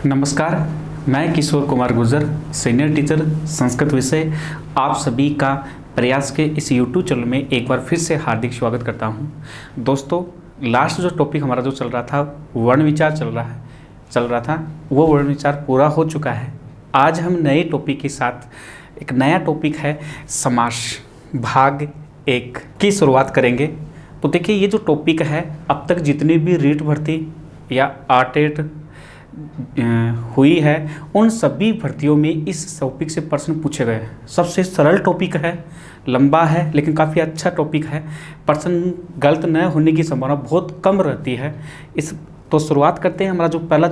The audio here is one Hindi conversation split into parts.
नमस्कार, मैं किशोर कुमार गुर्जर, सीनियर टीचर संस्कृत विषय, आप सभी का प्रयास के इस YouTube चैनल में एक बार फिर से हार्दिक स्वागत करता हूं। दोस्तों, लास्ट जो टॉपिक हमारा जो चल रहा था वर्ण विचार चल रहा था वो वर्ण विचार पूरा हो चुका है। आज हम नए टॉपिक के साथ एक नया टॉपिक है समास भाग 1 की शुरुआत करेंगे। तो देखिए, ये जो टॉपिक है अब तक जितनी भी रीट भर्ती या आर्टेट हुई है उन सभी भर्तियों में इस टॉपिक से प्रश्न पूछे गए हैं। सबसे सरल टॉपिक है, लंबा है लेकिन काफ़ी अच्छा टॉपिक है। प्रश्न गलत न होने की संभावना बहुत कम रहती है। तो शुरुआत करते हैं। हमारा जो पहला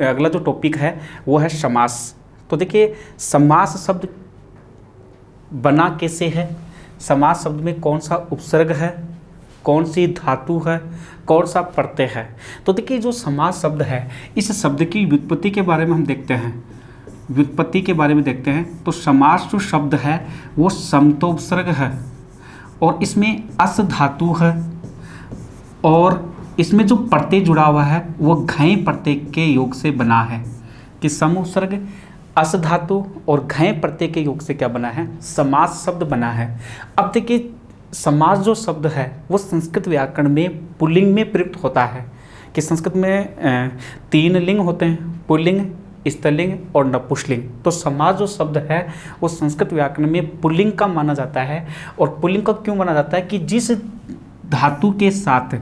अगला जो टॉपिक है वो है समास। तो देखिए, समास शब्द बना कैसे है, समास शब्द में कौन सा उपसर्ग है, कौन सी धातु है, कौन सा प्रत्यय है। तो देखिए, जो समास शब्द है इस शब्द की व्युत्पत्ति के बारे में हम देखते हैं। तो समास जो शब्द है वो समतोपसर्ग है और इसमें अस धातु है और इसमें जो प्रत्यय जुड़ा हुआ है वो घय प्रत्यय के योग से बना है। कि समुपसर्ग अस धातु और घय प्रत्यय के योग से क्या बना है, समास शब्द बना है। अब देखिए, समास जो शब्द है वो संस्कृत व्याकरण में पुल्लिंग में प्रयुक्त होता है। कि संस्कृत में 3 लिंग होते हैं, पुल्लिंग, स्त्रीलिंग और नपुंसकलिंग। तो समास जो शब्द है वो संस्कृत व्याकरण में पुल्लिंग का माना जाता है। और पुल्लिंग का क्यों माना जाता है कि जिस धातु के साथ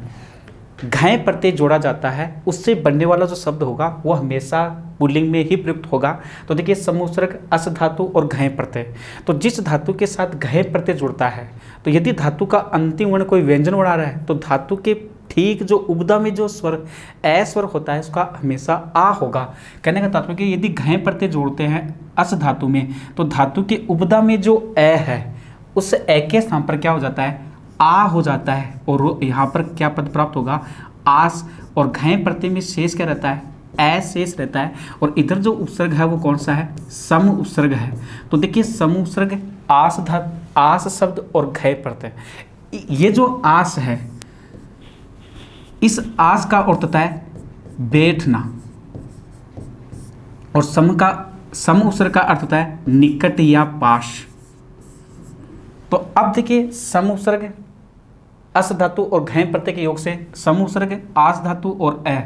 घय प्रत्यय जोड़ा जाता है उससे बनने वाला जो शब्द होगा वो हमेशा पुल्लिंग में ही प्रयुक्त होगा। तो देखिए, समुपसर्ग अस धातु और घय प्रत्यय। तो जिस धातु के साथ घय प्रत्यय जुड़ता है, तो यदि धातु का अंतिम वर्ण कोई व्यंजन वर्ण आ रहा है तो धातु के ठीक जो उपदा में जो स्वर ए स्वर होता है उसका हमेशा आ होगा। कहने का तात्पर्य कि यदि घय प्रत्यय जोड़ते हैं अस धातु में तो धातु के उपदा में जो ए है उस ए के स्थान पर क्या हो जाता है, आ हो जाता है। और यहाँ पर क्या पद प्राप्त होगा, आस। और घय प्रत्यय में शेष क्या रहता है, ए शेष रहता है। और इधर जो उपसर्ग है वो कौन सा है, सम उपसर्ग है। तो देखिए, सम उपसर्ग आस शब्द और घय प्रत्यय। ये जो आस है, इस आस का अर्थ होता है बैठना और सम उपसर्ग का अर्थ होता है निकट या पास। तो अब देखिए, सम उपसर्ग अस धातु और घय प्रत्यय के योग से सम उपसर्ग आस धातु और ए।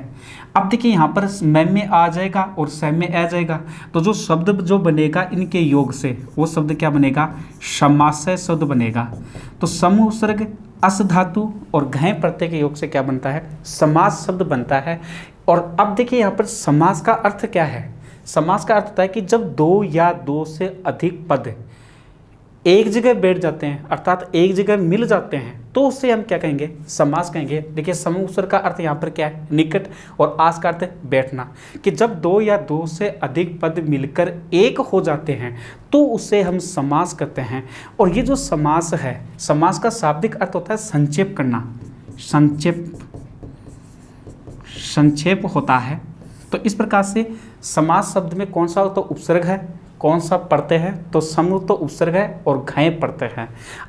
अब देखिए, यहाँ पर मैम में आ जाएगा और सैम में आ जाएगा। तो जो शब्द जो बनेगा इनके योग से वो शब्द क्या बनेगा, समासय शब्द बनेगा। तो सम उपसर्ग अस धातु और घय प्रत्यय के योग से क्या बनता है, समास शब्द बनता है। और अब देखिए, यहाँ पर समास का अर्थ क्या है। समास का अर्थ होता है कि जब 2 या 2 से अधिक पद एक जगह बैठ जाते हैं, अर्थात एक जगह मिल जाते हैं, तो उससे हम क्या कहेंगे, समास कहेंगे। देखिए, समुपसर्ग का अर्थ यहाँ पर क्या है, निकट, और आस का अर्थ बैठना। कि जब 2 या 2 से अधिक पद मिलकर एक हो जाते हैं तो उसे हम समास कहते हैं। और ये जो समास है, समास का शाब्दिक अर्थ होता है संक्षेप करना, संक्षेप होता है। तो इस प्रकार से समास शब्द में कौन सा तो उपसर्ग है, कौन सा प्रत्यय है, तो सम तो उपसर्ग है और घय प्रत्यय है।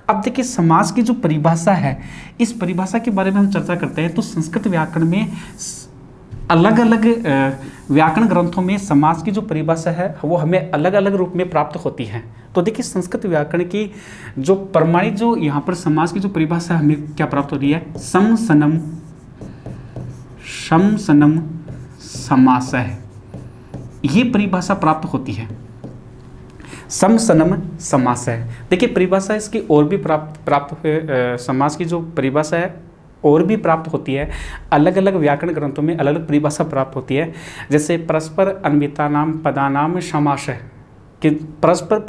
अब देखिए, समास की जो परिभाषा है, इस परिभाषा के बारे में हम चर्चा करते हैं। तो संस्कृत व्याकरण में अलग अलग व्याकरण ग्रंथों में समास की जो परिभाषा है वो हमें अलग अलग रूप में प्राप्त होती है। तो देखिए, संस्कृत व्याकरण की जो प्रमाणित जो यहाँ पर समास की जो परिभाषा हमें क्या प्राप्त हो रही है, सम सनम समास है, ये परिभाषा प्राप्त होती है। सम सनम समास है। देखिए, परिभाषा इसकी और भी प्राप्त समास की जो परिभाषा है और भी प्राप्त होती है। अलग अलग व्याकरण ग्रंथों में अलग अलग परिभाषा प्राप्त होती है। जैसे परस्पर अन्वितानाम पदानाम समास है, कि परस्पर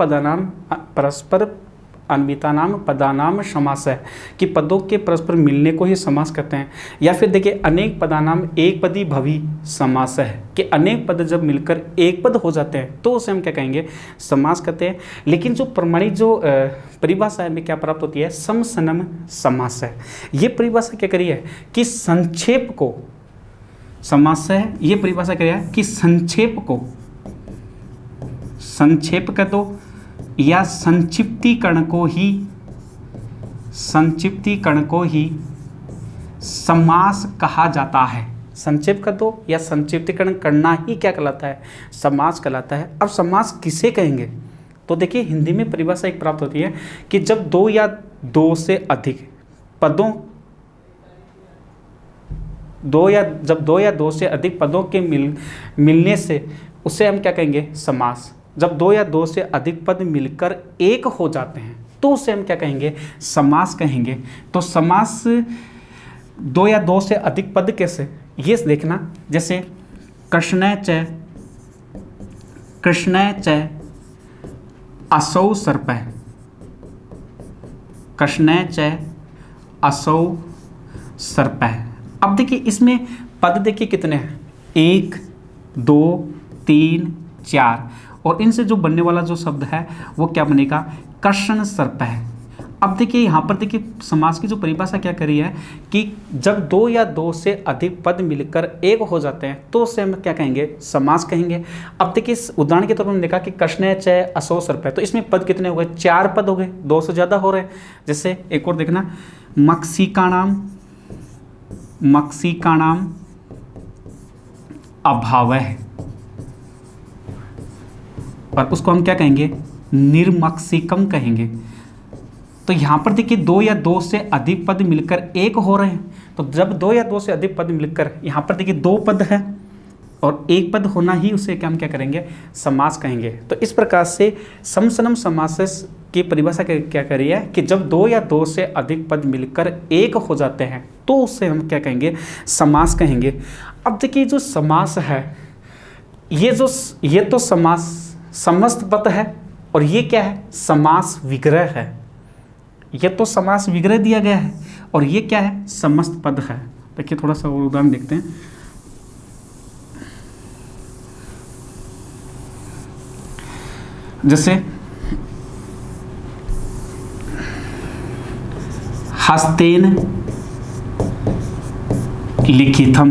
अन्वितानाम पदानाम समास है, कि पदों के परस्पर मिलने को ही समास कहते हैं। या फिर देखिए, अनेक पदानाम एक पदी भवी समास है, कि अनेक पद जब मिलकर एक पद हो जाते हैं तो उसे हम क्या कहेंगे, समास कहते हैं। लेकिन जो प्रमाणित जो परिभाषा है में क्या प्राप्त होती है, सम सनम समास है। ये परिभाषा क्या करी है कि संक्षेप को, समास है ये परिभाषा क्या है कि संक्षेप कर दो या संक्षिप्तीकरण को ही समास कहा जाता है। संक्षेप कर दो या संक्षिप्तीकरण करना ही क्या कहलाता है, समास कहलाता है। अब समास किसे कहेंगे, तो देखिए हिंदी में परिभाषा एक प्राप्त होती है कि जब दो या दो से अधिक पदों जब दो या दो से अधिक पदों के मिलने से उसे हम क्या कहेंगे, समास। जब दो या दो से अधिक पद मिलकर एक हो जाते हैं तो उसे हम क्या कहेंगे, समास कहेंगे। तो समास दो या दो से अधिक पद कैसे, ये देखना, जैसे कृष्ण च असौ सर्पः, कृष्ण च असौ सर्पः। अब देखिए इसमें पद देखिए कितने हैं, 1 2 3 4, और इनसे जो बनने वाला जो शब्द है वो क्या बनेगा, कृष्ण सर्पः। अब देखिए यहाँ पर देखिए समास की जो परिभाषा क्या करी है कि जब दो या दो से अधिक पद मिलकर एक हो जाते हैं तो उसे हम क्या कहेंगे, समास कहेंगे। अब देखिए इस उदाहरण के तौर पर हमने देखा कि कृष्ण च असौ सर्पः, तो इसमें पद कितने हो गए, 4 पद हो गए, 2 से ज़्यादा हो रहे हैं। जैसे एक और देखना, मक्षिकाणाम अभावः, और उसको हम क्या कहेंगे, निर्मक्षिकम कहेंगे। तो यहाँ पर देखिए दो या दो से अधिक पद मिलकर एक हो रहे हैं, तो जब दो या दो से अधिक पद मिलकर, यहाँ पर देखिए 2 पद है और 1 पद होना ही उसे क्या हम क्या करेंगे, समास कहेंगे। तो इस प्रकार से समसनम समास की परिभाषा क्या करी है कि जब दो या दो से अधिक पद मिलकर एक हो जाते हैं तो उसे हम क्या कहेंगे, समास कहेंगे। अब देखिए जो समास है, ये तो समास समस्त पद है, और ये क्या है, समास विग्रह है। ये तो समास विग्रह दिया गया है और ये क्या है, समस्त पद है। देखिए थोड़ा सा और उदाहरण देखते हैं। जैसे हस्तेन लिखितम,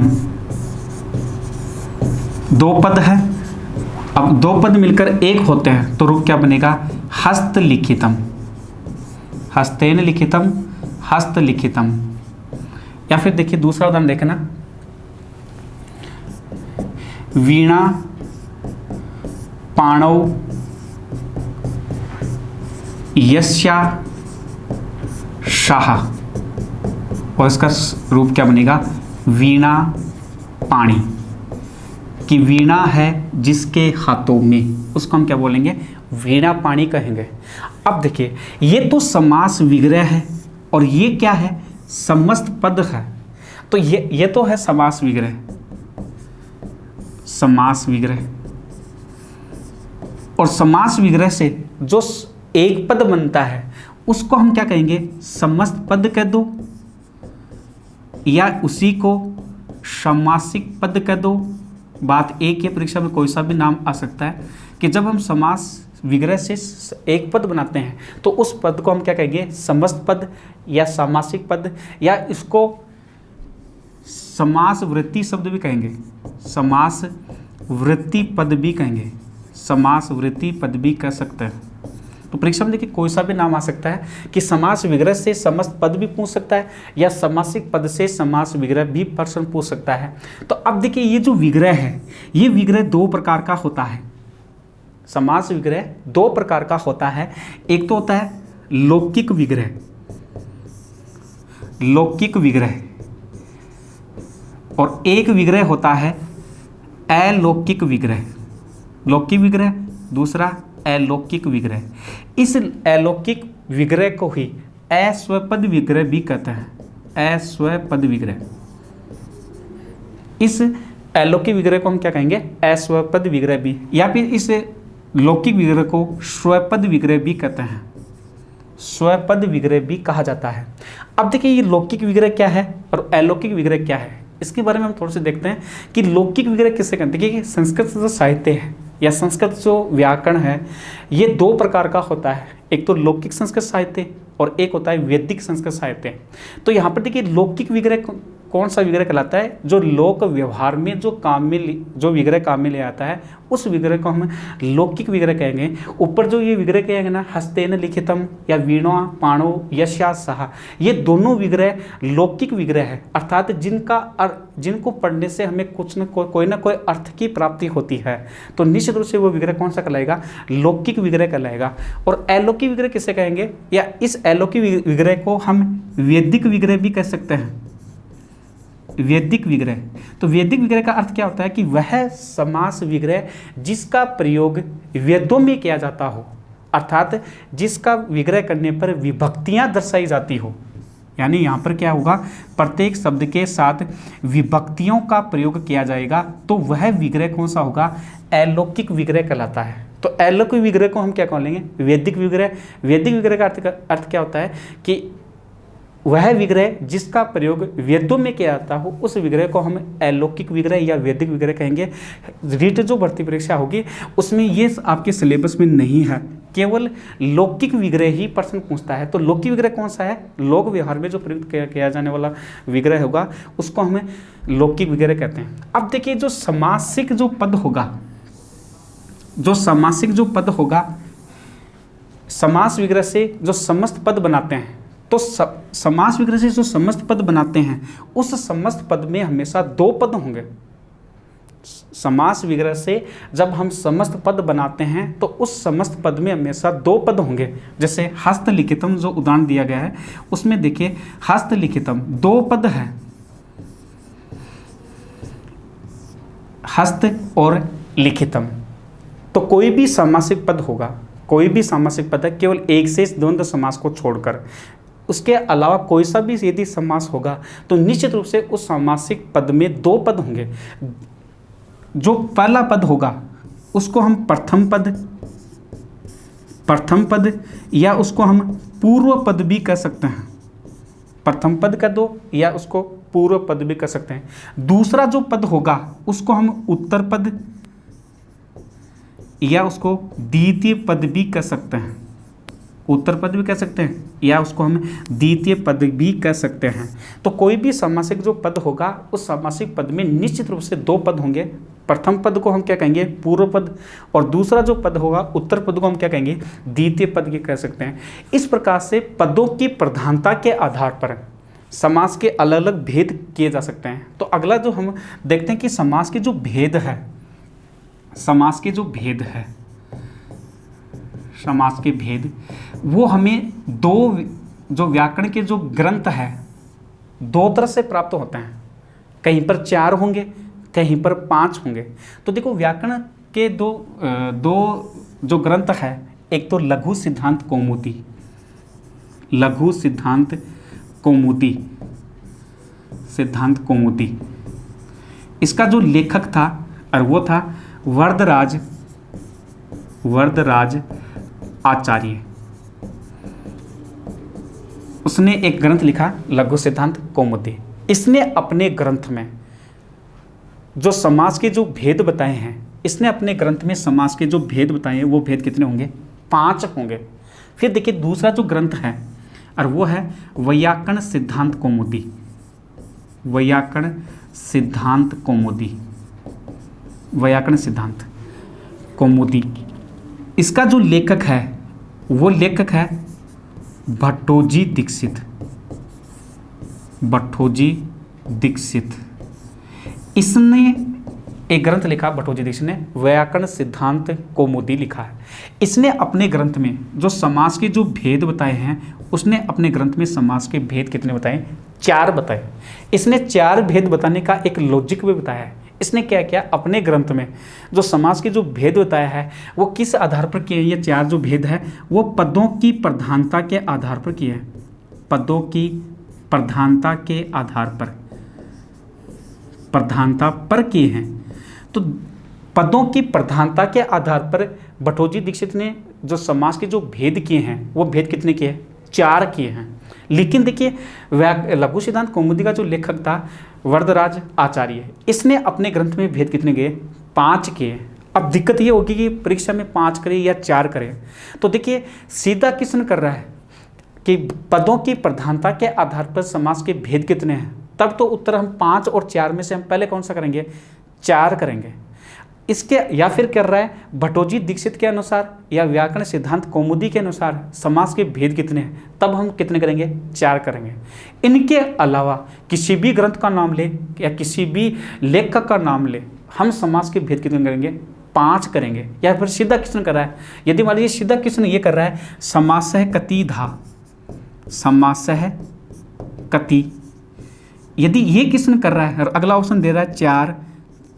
2 पद है, अब 2 पद मिलकर एक होते हैं तो रूप क्या बनेगा, हस्तलिखितम, हस्तेन लिखितम, हस्तलिखितम। या फिर देखिए दूसरा उदाहरण देखना, वीणा पाणौ यस्या शाह, और इसका रूप क्या बनेगा, वीणा पाणी, कि वीणा है जिसके हाथों में, उसको हम क्या बोलेंगे, वीणा पाणी कहेंगे। अब देखिए ये तो समास विग्रह है और ये क्या है, समस्त पद है। तो ये तो है समास विग्रह, समास विग्रह, और समास विग्रह से जो एक पद बनता है उसको हम क्या कहेंगे, समस्त पद कह दो या उसी को समासिक पद कह दो। बात एक ही, परीक्षा में कोई सा भी नाम आ सकता है कि जब हम समास विग्रह से एक पद बनाते हैं तो उस पद को हम क्या कहेंगे, समस्त पद या सामासिक पद, या इसको समास वृत्ति शब्द भी कहेंगे, समास वृत्ति पद भी कहेंगे, समास वृत्ति पद भी कह सकते हैं। तो परीक्षा में देखिए कोई सा भी नाम आ सकता है कि समास विग्रह से समस्त पद भी पूछ सकता है या समासिक पद से समास विग्रह भी प्रश्न पूछ सकता है। तो अब देखिए ये जो विग्रह है, ये विग्रह 2 प्रकार का होता है। समास विग्रह 2 प्रकार का होता है। एक तो होता है लौकिक विग्रह, लौकिक विग्रह, और एक विग्रह होता है अलौकिक विग्रह। लौकिक विग्रह, दूसरा अलौकिक विग्रह। इस अलौकिक विग्रह को ही अस्वपद विग्रह भी कहते हैं, अस्वपद विग्रह। इस अलौकिक विग्रह को हम क्या कहेंगे, अस्वपद विग्रह भी, या फिर इस लौकिक विग्रह को स्वपद विग्रह भी कहते हैं, स्वपद विग्रह भी कहा जाता है। अब देखिए ये लौकिक विग्रह क्या है और अलौकिक विग्रह क्या है, इसके बारे में हम थोड़ा सा देखते हैं कि लौकिक विग्रह किससे कहते हैं। देखिए संस्कृत जो साहित्य है या संस्कृत जो व्याकरण है, ये 2 प्रकार का होता है। एक तो लौकिक संस्कृत साहित्य और एक होता है वैदिक संस्कृत साहित्य। तो यहाँ पर देखिए लौकिक विग्रह को कौन सा विग्रह कहलाता है? जो लोक व्यवहार में जो विग्रह काम में ले आता है उस विग्रह को हम लौकिक विग्रह कहेंगे। ऊपर जो ये विग्रह कहेंगे ना, हस्तेन लिखितम या वीणा पाणो यशा सहा, ये दोनों विग्रह लौकिक विग्रह है, अर्थात जिनको पढ़ने से हमें कुछ न कोई ना कोई अर्थ की प्राप्ति होती है। तो निश्चित रूप से वो विग्रह कौन सा कहलाएगा? लौकिक विग्रह कहलाएगा। और अलौकिक विग्रह किसे कहेंगे? या इस अलौकिक विग्रह को हम वैदिक विग्रह भी कह सकते हैं। वैदिक विग्रह, तो वैदिक विग्रह का अर्थ क्या होता है कि वह समास विग्रह जिसका प्रयोग वेदों में किया जाता हो, अर्थात जिसका विग्रह करने पर विभक्तियां दर्शाई जाती हो। यानी यहाँ पर क्या होगा, प्रत्येक शब्द के साथ विभक्तियों का प्रयोग किया जाएगा, तो वह विग्रह कौन सा होगा? अलौकिक विग्रह कहलाता है। तो अलौकिक विग्रह को हम क्या कह लेंगे? वैदिक विग्रह। वैदिक विग्रह का अर्थ क्या होता है कि वह विग्रह जिसका प्रयोग वेदों में किया जाता हो उस विग्रह को हम अलौकिक विग्रह या वैदिक विग्रह कहेंगे। रीट जो भर्ती परीक्षा होगी उसमें ये आपके सिलेबस में नहीं है, केवल लौकिक विग्रह ही प्रश्न पूछता है। तो लौकिक विग्रह कौन सा है? लोक व्यवहार में जो प्रयुक्त किया जाने वाला विग्रह होगा उसको हमें लौकिक विग्रह कहते हैं। अब देखिए, जो समासिक जो पद होगा, समास विग्रह से जो समस्त पद बनाते हैं, तो समास विग्रह से जो समस्त पद बनाते हैं उस समस्त पद में हमेशा दो पद होंगे। समास विग्रह से जब हम समस्त पद बनाते हैं तो उस समस्त पद में हमेशा दो पद होंगे। जैसे हस्तलिखितम जो उदाहरण दिया गया है उसमें देखिए, हस्तलिखितम दो पद है, हस्त और लिखितम। तो कोई भी सामासिक पद होगा, कोई भी सामासिक पद है, केवल एक से द्वंद्व समास को छोड़कर, उसके अलावा कोई सा भी यदि समास होगा तो निश्चित रूप से उस सामासिक पद में दो पद होंगे। जो पहला पद होगा उसको हम प्रथम पद या उसको हम पूर्व पद भी कह सकते हैं। प्रथम पद कर दो या उसको पूर्व पद भी कह सकते हैं। दूसरा जो पद होगा उसको हम उत्तर पद या उसको द्वितीय पद भी कह सकते हैं। उत्तर पद भी कह सकते हैं या उसको हम द्वितीय पद भी कह सकते हैं। तो कोई भी सामासिक जो पद होगा उस सामासिक पद में निश्चित रूप से दो पद होंगे। प्रथम पद को हम क्या कहेंगे? पूर्व पद, और दूसरा जो पद होगा उत्तर पद को हम क्या कहेंगे? द्वितीय पद भी कह सकते हैं। इस प्रकार से पदों की प्रधानता के आधार पर समास के अलग अलग भेद किए जा सकते हैं। तो अगला जो हम देखते हैं कि समास के जो भेद है, समास के जो भेद है, समास के भेद, वो हमें दो जो व्याकरण के जो ग्रंथ है दो तरह से प्राप्त होते हैं। कहीं पर 4 होंगे, कहीं पर 5 होंगे। तो देखो, व्याकरण के दो जो ग्रंथ है, एक तो लघु सिद्धांत कौमुदी, लघु सिद्धांत कौमुदी, सिद्धांत कौमुदी, इसका जो लेखक था और वो था वरदराज आचार्य। उसने एक ग्रंथ लिखा लघु सिद्धांत कौमुदी। इसने अपने ग्रंथ में जो समास के जो भेद बताए हैं, इसने अपने ग्रंथ में समास के जो भेद बताए हैं वो भेद कितने होंगे? 5 होंगे। फिर देखिए, दूसरा जो ग्रंथ है और वो है वैयाकरण सिद्धांत कौमुदी, वैयाकरण सिद्धांत कौमुदी, वैयाकरण सिद्धांत कौमुदी। इसका जो लेखक है वो लेखक है भट्टोजी दीक्षित, भट्टोजी दीक्षित। इसने एक ग्रंथ लिखा, भट्टोजी दीक्षित ने वैयाकरण सिद्धांत कौमुदी लिखा है। इसने अपने ग्रंथ में जो समास के जो भेद बताए हैं, उसने अपने ग्रंथ में समास के भेद कितने बताए? 4 बताए। इसने 4 भेद बताने का एक लॉजिक भी बताया है। इसने क्या किया, अपने ग्रंथ में जो समास के जो भेद बताया है वो किस आधार पर किए हैं? ये 4 जो भेद है वो पदों की प्रधानता के आधार पर किए हैं, पदों की प्रधानता के आधार पर, प्रधानता पर किए हैं। तो पदों की प्रधानता के आधार पर भट्टोजी दीक्षित ने जो समास के जो भेद किए हैं वो भेद कितने किए? 4 किए हैं। लेकिन देखिए, लघु सिद्धांत कौमुदी का जो लेखक था वरदराज आचार्य, इसने अपने ग्रंथ में भेद कितने किए? 5 किए। अब दिक्कत ये होगी कि परीक्षा में 5 करें या 4 करें। तो देखिए, सीधा किसने कर रहा है कि पदों की प्रधानता के आधार पर समास के भेद कितने हैं? तब तो उत्तर हम 5 और 4 में से हम पहले कौन सा करेंगे, 4 करेंगे। इसके या फिर कर रहा है भट्टोजी दीक्षित के अनुसार या व्याकरण सिद्धांत कौमुदी के अनुसार समास के भेद कितने हैं, तब हम कितने करेंगे, 4 करेंगे। इनके अलावा किसी भी ग्रंथ का नाम ले या किसी भी लेखक का नाम ले, हम समास के भेद कितने करेंगे, 5 करेंगे। या फिर सीधा किसने कर रहा है, यदि मान लीजिए सीधा किसने ये कर रहा है समासः कतिधा, समासः कति, यदि ये किसने कर रहा है, अगला ऑप्शन दे रहा है 4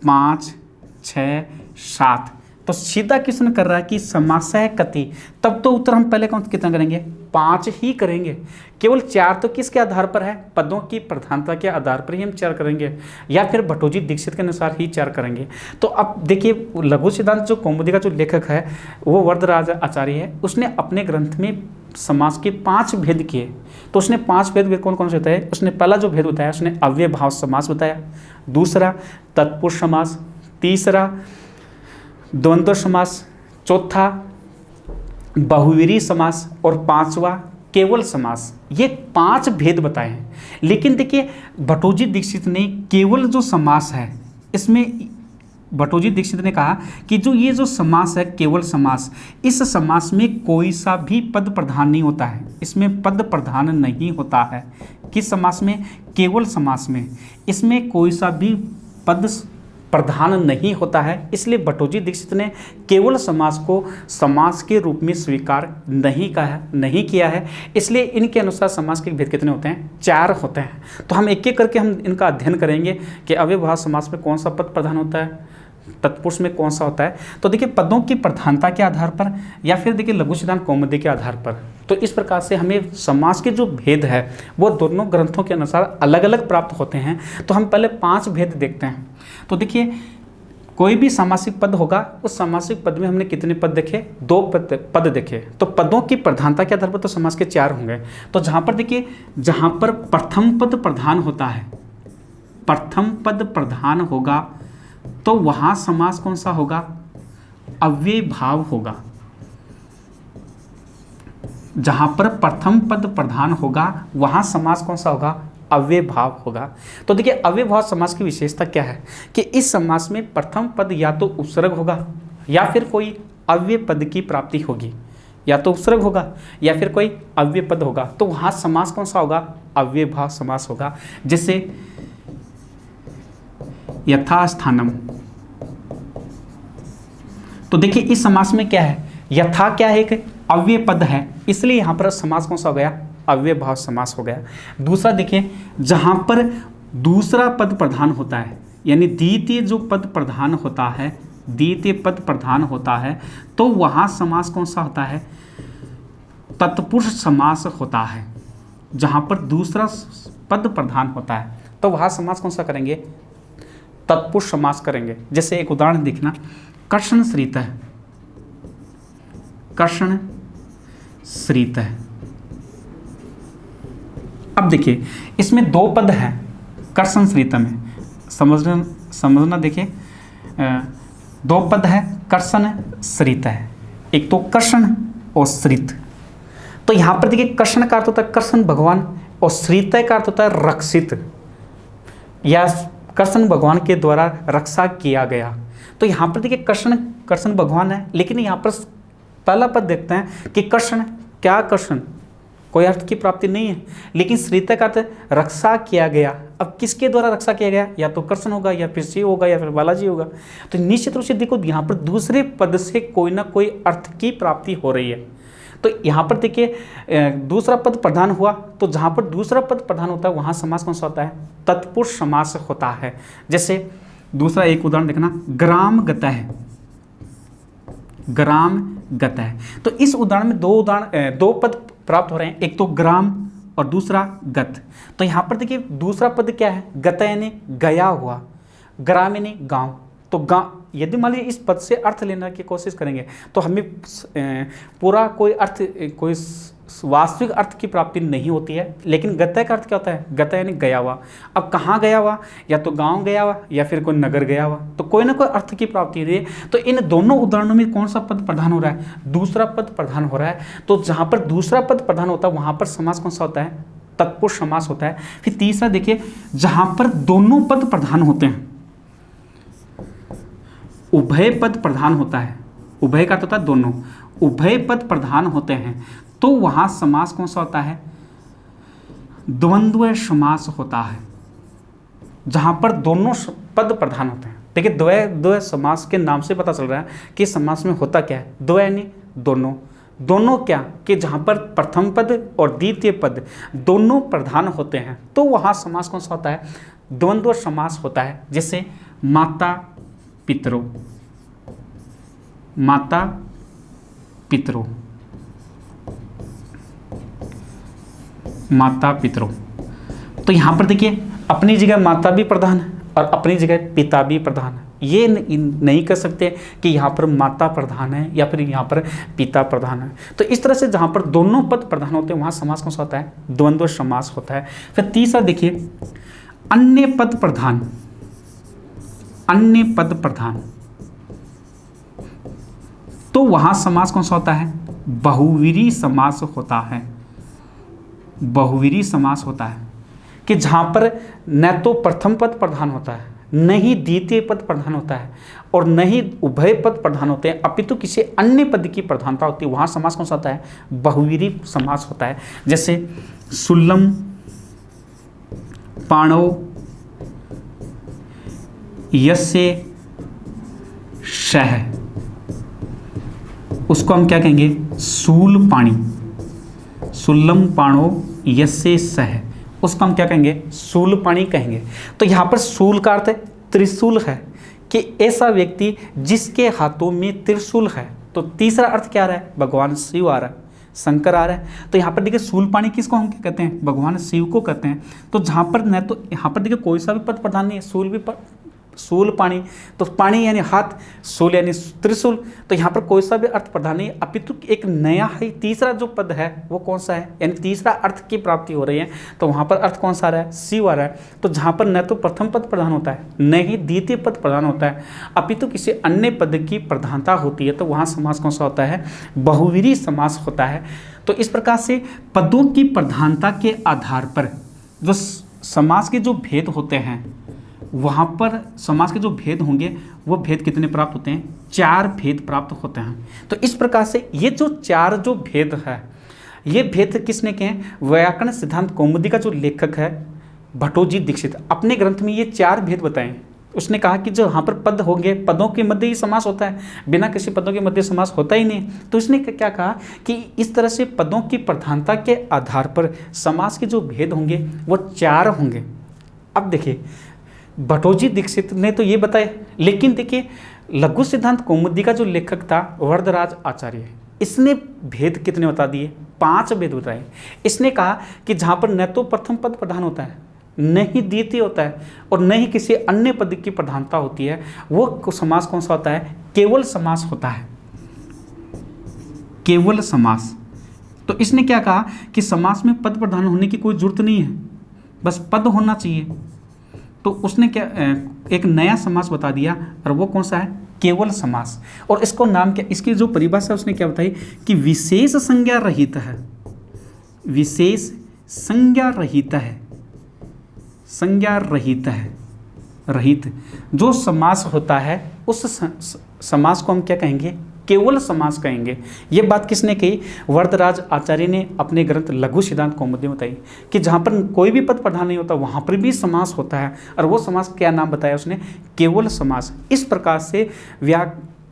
5 6 7, तो सीधा किसने कर रहा है कि समासः कति, तब तो उत्तर हम पहले कौन कितना करेंगे, 5 ही करेंगे। केवल 4 तो किसके आधार पर है, पदों की प्रधानता के आधार पर ही हम 4 करेंगे, या फिर भट्टोजी दीक्षित के अनुसार ही 4 करेंगे। तो अब देखिए लघु सिद्धांत जो कौमुदी का जो लेखक है वो वरदराज आचार्य है, उसने अपने ग्रंथ में समास के 5 भेद किए। तो उसने 5 भेद कौन कौन से बताए, उसने पहला जो भेद बताया उसने अव्ययभाव समास बताया, दूसरा तत्पुरुष समास, तीसरा द्वंद्व समास, चौथा बहुव्रीहि समास और 5वां केवल समास। ये 5 भेद बताए हैं। लेकिन देखिए भट्टोजी दीक्षित ने केवल जो समास है इसमें, भट्टोजी दीक्षित ने कहा कि जो ये जो समास है केवल समास, इस समास में कोई सा भी पद प्रधान नहीं होता है, इसमें पद प्रधान नहीं होता है। किस समास में, केवल समास में, इसमें कोई सा भी पद प्रधान नहीं होता है। इसलिए भट्टोजी दीक्षित ने केवल समास को समास के रूप में स्वीकार नहीं किया है। इसलिए इनके अनुसार समास के भेद कितने होते हैं, 4 होते हैं। तो हम एक एक करके हम इनका अध्ययन करेंगे कि अव्ययभाव समास में कौन सा पद प्रधान होता है, तत्पुरुष में कौन सा होता है। तो देखिए पदों की प्रधानता के आधार पर या फिर देखिए लघु सिद्धांत कौमुदी के आधार पर, तो इस प्रकार से हमें समास के जो भेद है वो दोनों ग्रंथों के अनुसार अलग अलग प्राप्त होते हैं। तो हम पहले 5 भेद देखते हैं। तो देखिए कोई भी सामासिक पद होगा, उस सामासिक पद में हमने कितने पद देखे, 2 पद देखे। तो पदों की प्रधानता के आधार पर तो समास के 4 होंगे। तो जहाँ पर देखिए, जहाँ पर प्रथम पद प्रधान होता है, प्रथम पद प्रधान होगा तो वहाँ समास कौन सा होगा, अव्ययभाव होगा। जहाँ पर प्रथम पद प्रधान होगा वहाँ समास कौन सा होगा, अव्ययभाव होगा। तो देखिए अव्ययभाव समास की विशेषता क्या है कि इस समास में प्रथम पद या तो उपसर्ग होगा या फिर कोई अव्यय पद की प्राप्ति होगी, या तो उपसर्ग होगा या फिर कोई अव्यय पद होगा। तो वहाँ समास कौन सा होगा, अव्ययभाव समास होगा। जैसे यथास्थानम, तो देखिए इस समास में क्या है, यथा क्या है, एक अव्यय पद है, इसलिए यहाँ पर समास कौन सा हो गया, अव्ययभाव समास हो गया। दूसरा देखिए, जहाँ पर दूसरा पद प्रधान होता है, यानी द्वितीय जो पद प्रधान होता है, द्वितीय पद प्रधान होता है, तो वहाँ समास कौन सा होता है, तत्पुरुष समास होता है। जहाँ पर दूसरा पद प्रधान होता है तो वहाँ समास कौन सा करेंगे, तत्पुरुष समास करेंगे। जैसे एक उदाहरण देखना, कर्षण श्रीतः, कर्षण श्रीतः। अब देखिए इसमें 2 पद हैं कर्षण श्रीतः में, समझना देखिए 2 पद है कर्षण श्रीतः, एक तो कर्षण और श्रित। तो यहाँ पर देखिए कर्षण का अर्थ होता है कृष्ण भगवान और श्रीतः का अर्थ होता है रक्षित, या कृष्ण भगवान के द्वारा रक्षा किया गया। तो यहाँ पर देखिए कृष्ण भगवान है, लेकिन यहाँ पर पहला पद देखते हैं कि कृष्ण, क्या कृष्ण, कोई अर्थ की प्राप्ति नहीं है, लेकिन श्रीतः का अर्थ रक्षा किया गया। अब किसके द्वारा रक्षा किया गया, या तो कृष्ण होगा या फिर शिव होगा या फिर बालाजी होगा। तो निश्चित रूप से देखो यहाँ पर दूसरे पद से कोई ना कोई अर्थ की प्राप्ति हो रही है। तो यहाँ पर देखिए दूसरा पद प्रधान हुआ, तो जहाँ पर दूसरा पद प्रधान होता है वहाँ समास कौन सा होता है, तत्पुरुष समास होता है। जैसे दूसरा एक उदाहरण देखना, ग्राम गतः, ग्राम गतः। तो इस उदाहरण में 2 पद प्राप्त हो रहे हैं, एक तो ग्राम और दूसरा गत। तो यहाँ पर देखिए दूसरा पद क्या है, गत यानी गया हुआ, ग्राम यानी गाँव। तो गाँव, यदि मान लीजिए इस पद से अर्थ लेने की कोशिश करेंगे तो हमें पूरा कोई अर्थ, कोई वास्तविक अर्थ की प्राप्ति नहीं होती है। लेकिन गतः का अर्थ क्या होता है, गतः यानी गया हुआ। अब कहाँ गया हुआ, या तो गांव गया हुआ या फिर कोई नगर गया हुआ, तो कोई ना कोई अर्थ की प्राप्ति हो रही है। तो इन दोनों उदाहरणों में कौन सा पद प्रधान हो रहा है, दूसरा पद प्रधान हो रहा है। तो जहाँ पर दूसरा पद प्रधान होता है वहाँ पर समास कौन सा होता है, तत्पुरुष समास होता है। फिर तीसरा देखिए, जहां पर दोनों पद प्रधान होते हैं, उभय पद प्रधान होता है, उभय का अर्थ होता है दोनों, उभय पद प्रधान होते हैं, तो वहां समास कौन सा होता है? द्वंद्व समास होता है, जहां पर दोनों पद प्रधान होते हैं। देखिए द्वय समास के नाम से पता चल रहा है कि समास में होता क्या है, द्वय यानी दोनों, दोनों क्या कि जहां पर प्रथम पद और द्वितीय पद दोनों प्रधान होते हैं, तो वहां समास कौन सा होता है? द्वंद्व समास होता है। जैसे माता पितरों, माता पितरों, माता पितरों। तो यहां पर देखिए अपनी जगह माता भी प्रधान है और अपनी जगह पिता भी प्रधान है। ये नहीं कर सकते कि यहाँ पर माता प्रधान है या फिर यहाँ पर पिता प्रधान है। तो इस तरह से जहाँ पर दोनों पद प्रधान होते हैं वहाँ समास कौन सा होता है? द्वंद्व समास होता है। फिर तीसरा देखिए, अन्य पद प्रधान, अन्य पद प्रधान, तो वहाँ समास कौन सा होता है? बहुवीरी समास होता है, बहुवीरी समास होता है कि जहाँ पर न तो प्रथम पद प्रधान होता है, न ही द्वितीय पद प्रधान होता है और न ही उभय पद प्रधान होते हैं, अपितु किसी अन्य पद की प्रधानता होती है, वहाँ समास कौन सा होता है? बहुवीरी समास होता है। जैसे सुल्लम पाणौ यस्य शह, उसको हम क्या कहेंगे? शूल पाणी, सुल्लम पाणौ यस्य सह, उसको हम क्या कहेंगे? शूल पाणी कहेंगे। तो यहाँ पर शूल का अर्थ त्रिशूल है कि ऐसा व्यक्ति जिसके हाथों में त्रिशूल है। तो तीसरा अर्थ क्या आ रहा है? भगवान शिव आ रहा है, शंकर आ रहा है। तो यहाँ पर देखिए शूल पाणी किसको हम क्या कहते हैं? भगवान शिव को कहते हैं। तो जहाँ पर न तो यहाँ पर देखिए कोई सा भी पद प्रधान नहीं है, शूल भी शूल पाणी, तो पाणी यानी हाथ, शूल यानी त्रिशूल, तो यहाँ पर कोई सा भी अर्थ प्रधान नहीं, अपितु एक नया ही तीसरा जो पद है वो कौन सा है? यानी तीसरा अर्थ की प्राप्ति हो रही है, तो वहाँ पर अर्थ कौन सा आ रहा है? शिव आ रहा है। तो जहाँ पर न तो प्रथम पद प्रधान होता है न ही द्वितीय पद प्रधान होता है, अपितु किसी अन्य पद की प्रधानता होती है, तो वहाँ समास कौन सा होता है? बहुवीरी समास होता है। तो इस प्रकार से पदों की प्रधानता के आधार पर जो समास के जो भेद होते हैं, वहाँ पर समास के जो भेद होंगे वो भेद कितने प्राप्त होते हैं? 4 भेद प्राप्त होते हैं। तो इस प्रकार से ये जो 4 जो भेद है, ये भेद किसने कहे? व्याकरण सिद्धांत कौमुदी का जो लेखक है भट्टोजी दीक्षित, अपने ग्रंथ में ये 4 भेद बताएं। उसने कहा कि जो यहाँ पर पद होंगे, पदों के मध्य ही समास होता है, बिना किसी पदों के मध्य समास होता ही नहीं। तो इसने क्या कहा कि इस तरह से पदों की प्रधानता के आधार पर समास के जो भेद होंगे वो 4 होंगे। अब देखिए भट्टोजी दीक्षित ने तो ये बताया, लेकिन देखिए लघु सिद्धांत कौमुदी का जो लेखक था वरदराज आचार्य, इसने भेद कितने बता दिए? 5 भेद बताए। इसने कहा कि जहाँ पर न तो प्रथम पद प्रधान होता है, न ही द्वितीय होता है और न ही किसी अन्य पद की प्रधानता होती है, वो समास कौन सा होता है? केवल समास होता है, केवल समास। तो इसने क्या कहा कि समास में पद प्रधान होने की कोई जरूरत नहीं है, बस पद होना चाहिए। तो उसने क्या एक नया समास बता दिया, और वो कौन सा है? केवल समास। और इसको नाम क्या, इसकी जो परिभाषा उसने क्या बताई कि विशेष संज्ञा रहित है, विशेष संज्ञा रहित है, संज्ञा रहित है, रहित जो समास होता है उस समास को हम क्या कहेंगे? केवल समास कहेंगे। ये बात किसने कही? वरदराज आचार्य ने अपने ग्रंथ लघु सिद्धांत कौमुदी में बताई कि जहाँ पर कोई भी पद प्रधान नहीं होता वहाँ पर भी समास होता है, और वो समास क्या नाम बताया उसने? केवल समास। इस प्रकार से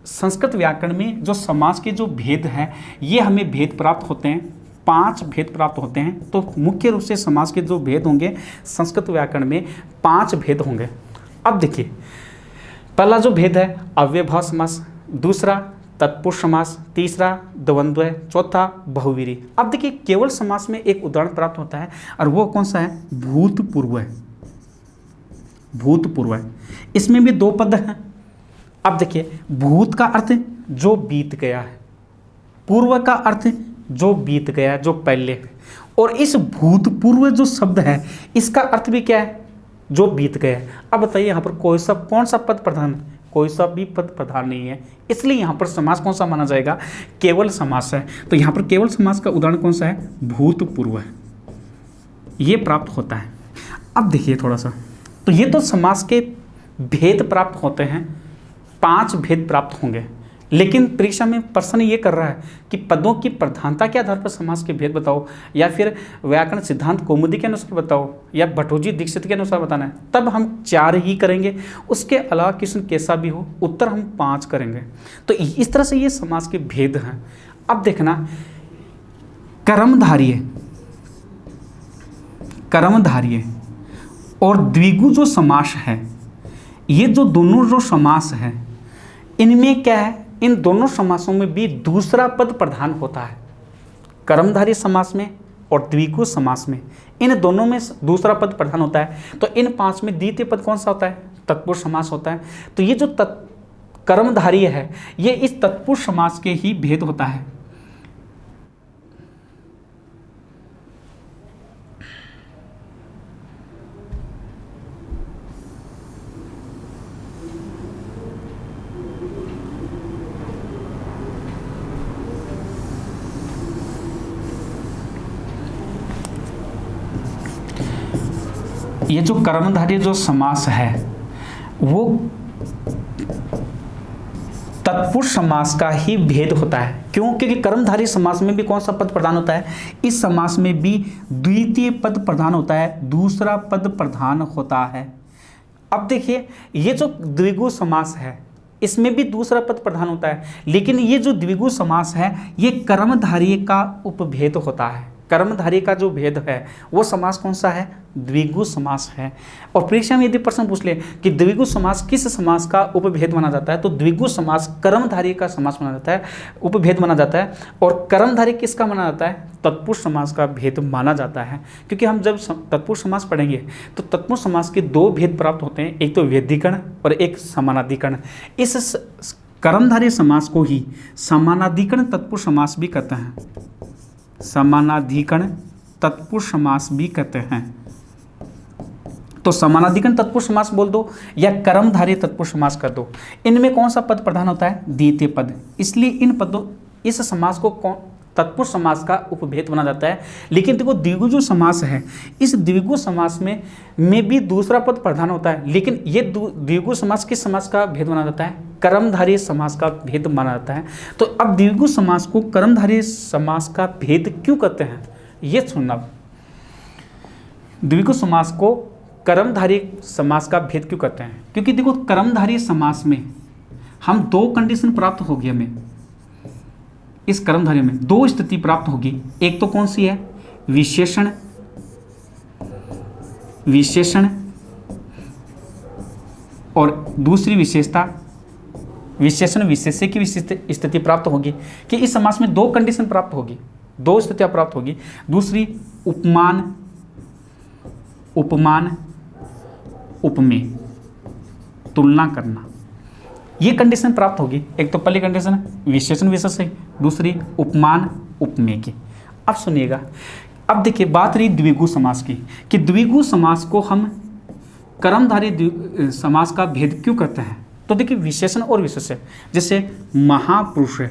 संस्कृत व्याकरण में जो समास के जो भेद हैं ये हमें भेद प्राप्त होते हैं, 5 भेद प्राप्त होते हैं। तो मुख्य रूप से समास के जो भेद होंगे संस्कृत व्याकरण में 5 भेद होंगे। अब देखिए पहला जो भेद है अव्ययभाव समास, दूसरा तत्पुरुष समास, तीसरा द्वंद्व, चौथा बहुवीरी। अब देखिए केवल समास में एक उदाहरण प्राप्त होता है, और वो कौन सा है? भूतपूर्व है, भूतपूर्व है। इसमें भी 2 पद हैं। अब देखिए भूत का अर्थ जो बीत गया है, पूर्व का अर्थ जो बीत गया है, जो पहले है, और इस भूतपूर्व जो शब्द है इसका अर्थ भी क्या है? जो बीत गया है। अब बताइए यहाँ पर कौन सा पद प्रधान है? कोई सा भी पद प्रधान नहीं है, इसलिए यहाँ पर समास कौन सा माना जाएगा? केवल समास है। तो यहाँ पर केवल समास का उदाहरण कौन सा है? भूतपूर्व है, ये प्राप्त होता है। अब देखिए थोड़ा सा, तो ये तो समास के भेद प्राप्त होते हैं, 5 भेद प्राप्त होंगे, लेकिन परीक्षा में प्रश्न ये कर रहा है कि पदों की प्रधानता के आधार पर समास के भेद बताओ, या फिर व्याकरण सिद्धांत कौमुदी के अनुसार बताओ, या भट्टोजी दीक्षित के अनुसार बताना है, तब हम 4 ही करेंगे। उसके अलावा क्वेश्चन कैसा भी हो उत्तर हम 5 करेंगे। तो इस तरह से ये समास के भेद हैं। अब देखना, कर्मधारय और द्विगु जो समास है, ये जो दोनों जो समास है, इनमें क्या है, इन दोनों समासों में भी दूसरा पद प्रधान होता है। कर्मधारय समास में और द्विगु समास में, इन दोनों में दूसरा पद प्रधान होता है। तो इन 5 में द्वितीय पद कौन सा होता है? तत्पुरुष समास होता है। तो ये जो कर्मधारय है, ये इस तत्पुरुष समास के ही भेद होता है। ये जो कर्मधारय जो समास है वो तत्पुरुष समास का ही भेद होता है। क्यों? क्योंकि कर्मधारय समास में भी कौन सा पद प्रधान होता है? इस समास में भी द्वितीय पद प्रधान होता है, दूसरा पद प्रधान होता है। अब देखिए, ये जो द्विगु समास है इसमें भी दूसरा पद प्रधान होता है, लेकिन ये जो द्विगु समास है ये कर्मधारय का उपभेद होता है। कर्मधारय का जो भेद है वो समास कौन सा है? द्विगु समास है। और परीक्षा में यदि प्रश्न पूछ ले कि द्विगु समास किस समास का उपभेद माना जाता है, तो द्विगु समास कर्मधारय का समास माना जाता है, उपभेद माना जाता है। और कर्मधारय किसका माना जाता है? तत्पुरुष समास का भेद माना जाता है। क्योंकि हम जब तत्पुरुष समास पढ़ेंगे तो तत्पुरुष समास के 2 भेद प्राप्त होते हैं, एक तो व्यधिकरण और एक समानाधिकरण। इस कर्मधारय समास को ही समानाधिकरण तत्पुरुष समास भी कहते हैं, समानाधिकरण तत्पुरुष समास भी कहते हैं। तो समानाधिकरण तत्पुरुष समास बोल दो या कर्मधारय तत्पुरुष समास कर दो, इनमें कौन सा पद प्रधान होता है? द्वितीय पद। इसलिए इस समास को तत्पुरुष समास का उपभेद माना जाता है। लेकिन देखो, द्विगु जो समास है, इस द्विगु समास में भी दूसरा पद प्रधान होता है, लेकिन ये द्विगु समास किस समास का भेद माना जाता है? कर्मधारय समास का भेद माना जाता है। तो अब द्विगु समास को कर्मधारय समास का भेद क्यों कहते हैं, ये सुनना। द्विगु समास को कर्मधारय समास का भेद क्यों कहते हैं? क्योंकि देखो, कर्मधारय समास में हम 2 कंडीशन प्राप्त होगी, हमें इस कर्मधारय में 2 स्थिति प्राप्त होगी। एक तो कौन सी है? विशेषण, और दूसरी विशेषता, विशेषण विशेष्य की स्थिति प्राप्त होगी। कि इस समास में 2 कंडीशन प्राप्त होगी, 2 स्थितियां प्राप्त होगी। दूसरी उपमान, उपमेय, तुलना करना, ये कंडीशन प्राप्त होगी। एक तो पहली कंडीशन विशेषण विशेष्य, दूसरी उपमान उपमेय की। अब सुनिएगा, अब देखिए बात रही द्विगु समास की, कि द्विगु समास को हम कर्मधारय समास का भेद क्यों कहते हैं? तो देखिए, विशेषण और विशेष्य, जैसे महापुरुष है,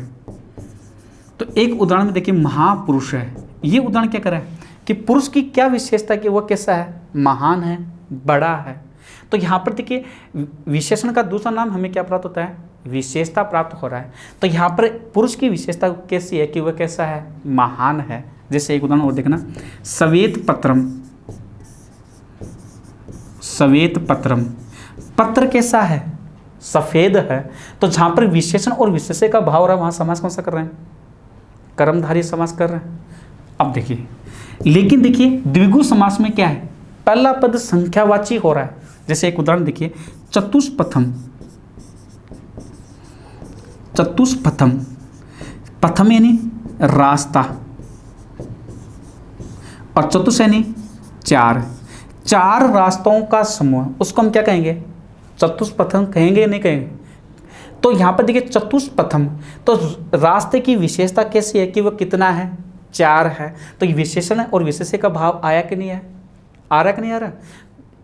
तो एक उदाहरण में देखिए महापुरुष है, ये उदाहरण क्या कर रहा है कि पुरुष की क्या विशेषता है कि वह कैसा है? महान है, बड़ा है। तो यहाँ पर देखिए, विशेषण का दूसरा नाम हमें क्या प्राप्त होता है? विशेषता प्राप्त हो रहा है। तो यहाँ पर पुरुष की विशेषता कैसी है कि वह कैसा है? महान है। जैसे एक उदाहरण और देखना, श्वेत पत्रम, पत्र कैसा है? सफेद है। तो जहाँ पर विशेषण और विशेष्य का भाव हो रहा है, वहाँ समास कौन सा कर रहे हैं? कर्मधारय समास कर रहे हैं। अब देखिए, लेकिन देखिए द्विगु समास में क्या है? पहला पद संख्यावाची हो रहा है। जैसे एक उदाहरण देखिए, चतुष्पथम, पथम यानी रास्ता, और चतुष यानी 4 रास्तों का समूह, उसको हम क्या कहेंगे? चतुष्पथम कहेंगे या नहीं कहेंगे? तो यहाँ पर देखिए चतुष्पथम, तो रास्ते की विशेषता कैसी है कि वह कितना है? 4 है। तो ये विशेषण और विशेष्य का भाव आया कि नहीं है? आ रहा कि नहीं आ रहा?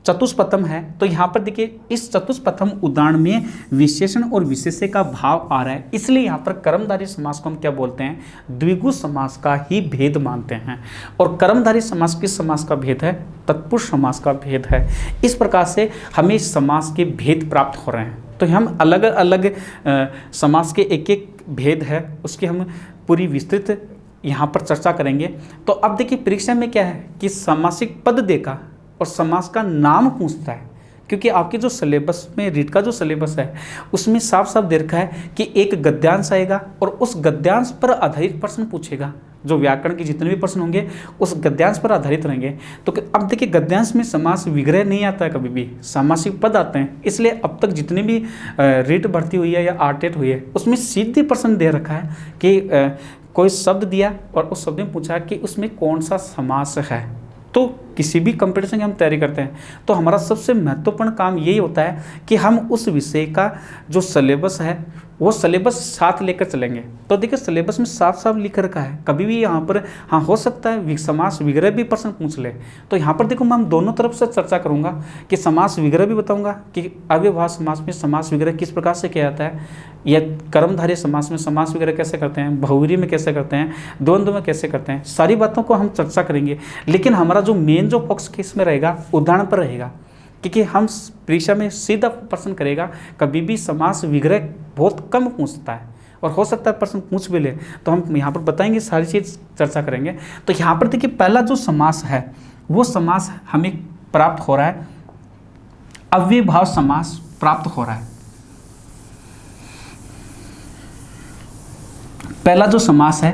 चतुष्पथम है, तो यहाँ पर देखिए इस चतुष्पथम उदाहरण में विशेषण और विशेष्य का भाव आ रहा है, इसलिए यहाँ पर कर्मधारय समास को हम क्या बोलते हैं, द्विगु समास का ही भेद मानते हैं। और कर्मधारय समास किस समास का भेद है, तत्पुरुष समास का भेद है। इस प्रकार से हमें समास के भेद प्राप्त हो रहे हैं। तो हम अलग अलग समास के एक एक भेद है उसकी हम पूरी विस्तृत यहाँ पर चर्चा करेंगे। तो अब देखिए परीक्षा में क्या है कि सामासिक पद देगा और समास का नाम पूछता है, क्योंकि आपके जो सिलेबस में रीट का जो सिलेबस है उसमें साफ साफ दे रखा है कि एक गद्यांश आएगा और उस गद्यांश पर आधारित प्रश्न पूछेगा। जो व्याकरण के जितने भी प्रश्न होंगे उस गद्यांश पर आधारित रहेंगे। तो अब देखिए गद्यांश में समास विग्रह नहीं आता है, कभी भी सामासिक पद आते हैं। इसलिए अब तक जितनी भी रीट भर्ती हुई है या आरटेट हुई है उसमें सीधे प्रश्न दे रखा है कि कोई शब्द दिया और उस शब्द में पूछा कि उसमें कौन सा समास है। तो किसी भी कंपटीशन की हम तैयारी करते हैं तो हमारा सबसे महत्वपूर्ण काम यही होता है कि हम उस विषय का जो सिलेबस है वो सिलेबस साथ लेकर चलेंगे। तो देखिए सिलेबस में साफ साफ लिख रखा है, कभी भी यहाँ पर हाँ हो सकता है समास विग्रह भी प्रश्न पूछ ले। तो यहाँ पर देखो मैं दोनों तरफ से चर्चा करूँगा कि समास विग्रह भी बताऊँगा कि अव्ययभाव समास में समास विग्रह किस प्रकार से किया जाता है, या कर्मधारय समास में समास विग्रह कैसे करते हैं, बहुव्रीहि में कैसे करते हैं, द्वंद्व में कैसे करते हैं, सारी बातों को हम चर्चा करेंगे। लेकिन हमारा जो मेन जो फोकस केस में रहेगा उदाहरण पर रहेगा, क्योंकि हम परीक्षा में सीधा प्रश्न करेगा। कभी भी समास विग्रह बहुत कम पूछता है और हो सकता है प्रश्न पूछ भी ले, तो हम यहाँ पर बताएंगे, सारी चीज़ चर्चा करेंगे। तो यहाँ पर देखिए पहला जो समास है वो समास हमें प्राप्त हो रहा है, अव्ययभाव समास प्राप्त हो रहा है। पहला जो समास है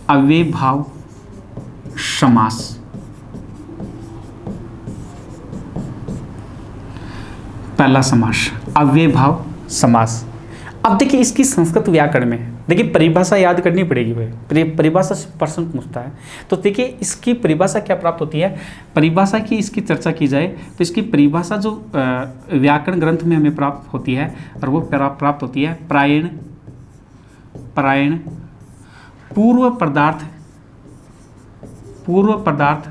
अव्ययभाव समास। पहला समास अव्ययभाव समास। अब देखिए इसकी संस्कृत व्याकरण में देखिए परिभाषा याद करनी पड़ेगी भाई, परिभाषा से प्रश्न पूछता है। तो देखिए इसकी परिभाषा क्या प्राप्त होती है, परिभाषा की इसकी चर्चा की जाए तो इसकी परिभाषा जो व्याकरण ग्रंथ में हमें प्राप्त होती है और वो प्राप्त होती है प्रायण पूर्व पदार्थ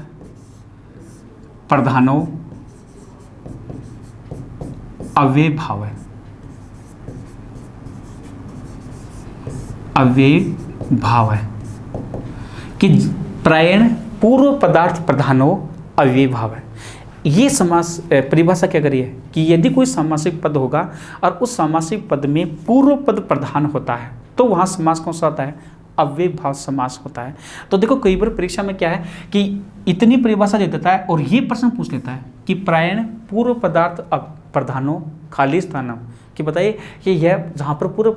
प्रधानो अव्ययभाव है कि प्रायण पूर्व पदार्थ प्रधानो अव्ययभाव है। ये समास परिभाषा क्या करी है कि यदि कोई सामासिक पद होगा और उस सामासिक पद में पूर्व पद प्रधान होता है तो वहाँ समास कौन सा होता है, अव्ययभाव समास होता है। तो देखो कई बार परीक्षा में क्या है कि इतनी परिभाषा दे देता है और ये प्रश्न पूछ लेता है कि प्रायण पूर्व पदार्थ प्रधानो खाली स्थानम, कि बताइए कि यह जहाँ पर पूर्व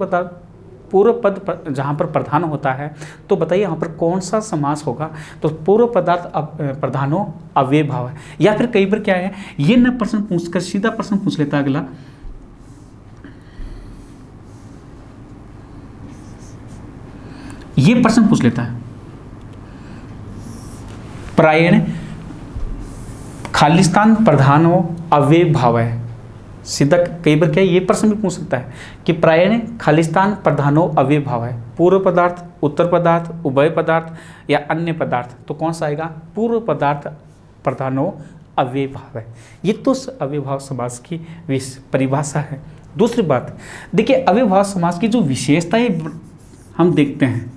पद जहाँ पर प्रधान होता है तो बताइए यहाँ पर कौन सा समास होगा। तो पूर्व पदार्थ प्रधानो अव्ययभाव है। या फिर कई बार क्या है ये न प्रश्न पूछकर सीधा प्रश्न पूछ लेता है अगला, ये प्रश्न पूछ लेता है प्रायण खालिस्तान प्रधानो अव्ययभाव है। सीधा कई बार क्या है ये प्रश्न भी पूछ सकता है कि प्रायण खालिस्तान प्रधानो अव्ययभाव है, पूर्व पदार्थ, उत्तर पदार्थ, उभय पदार्थ या अन्य पदार्थ, तो कौन सा आएगा, पूर्व पदार्थ प्रधानो अव्ययभाव है। ये तो अव्ययभाव समास की परिभाषा है। दूसरी बात देखिए अव्ययभाव समास की जो विशेषताएं हम देखते हैं,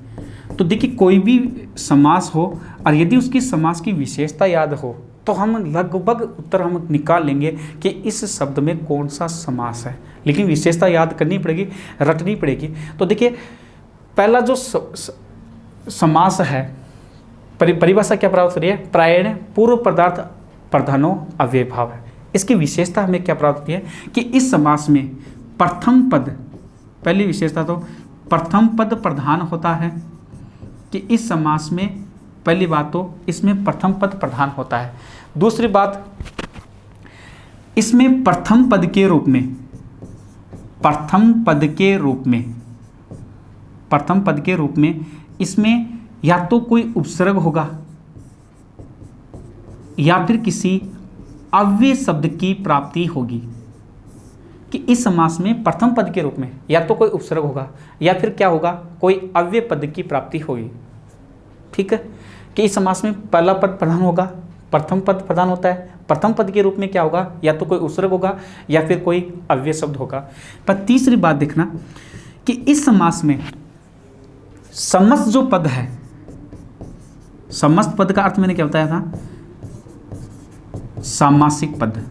तो देखिए कोई भी समास हो और यदि उसकी समास की विशेषता याद हो तो हम लगभग उत्तर हम निकाल लेंगे कि इस शब्द में कौन सा समास है। लेकिन विशेषता याद करनी पड़ेगी, रटनी पड़ेगी। तो देखिए पहला जो समास है परिभाषा क्या प्राप्त हो रही है, प्रायण पूर्व पदार्थ प्रधानो अव्ययभाव है। इसकी विशेषता हमें क्या प्राप्त होती है कि इस समास में प्रथम पद, पहली विशेषता तो प्रथम पद प्रधान होता है, कि इस समास में पहली बात तो इसमें प्रथम पद प्रधान होता है। दूसरी बात इसमें प्रथम पद के रूप में इसमें या तो कोई उपसर्ग होगा या फिर किसी अव्यय शब्द की प्राप्ति होगी। कि इस समास में प्रथम पद के रूप में या तो कोई उपसर्ग होगा या फिर क्या होगा, कोई अव्यय पद की प्राप्ति होगी। ठीक है, कि इस समास में पहला पद प्रधान होगा, प्रथम पद प्रधान होता है, प्रथम पद के रूप में क्या होगा, या तो कोई उपसर्ग होगा या फिर कोई अव्यय शब्द होगा। पर तीसरी बात देखना कि इस समास में समस्त जो पद है, समस्त पद का अर्थ मैंने क्या बताया था, सामासिक पद।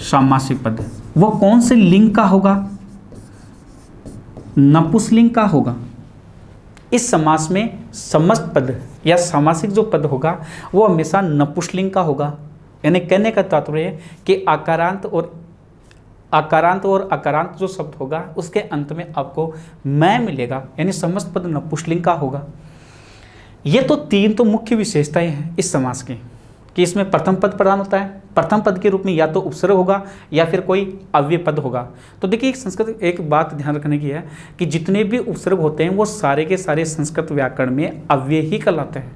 सामासिक पद वो कौन से लिंग का होगा, नपुंसकलिंग का होगा। इस समास में समस्त पद या सामासिक जो पद होगा वो हमेशा नपुंसकलिंग का होगा। यानी कहने का तात्पर्य है कि आकारांत और अकारांत जो शब्द होगा उसके अंत में आपको मैं मिलेगा, यानी समस्त पद नपुंसकलिंग का होगा। ये तो तीन तो मुख्य विशेषताएं हैं इस समास की, कि इसमें प्रथम पद प्रधान होता है, प्रथम पद के रूप में या तो उपसर्ग होगा या फिर कोई अव्यय पद होगा। तो देखिए संस्कृत एक बात ध्यान रखने की है कि जितने भी उपसर्ग होते हैं वो सारे के सारे संस्कृत व्याकरण में अव्यय ही कहलाते हैं,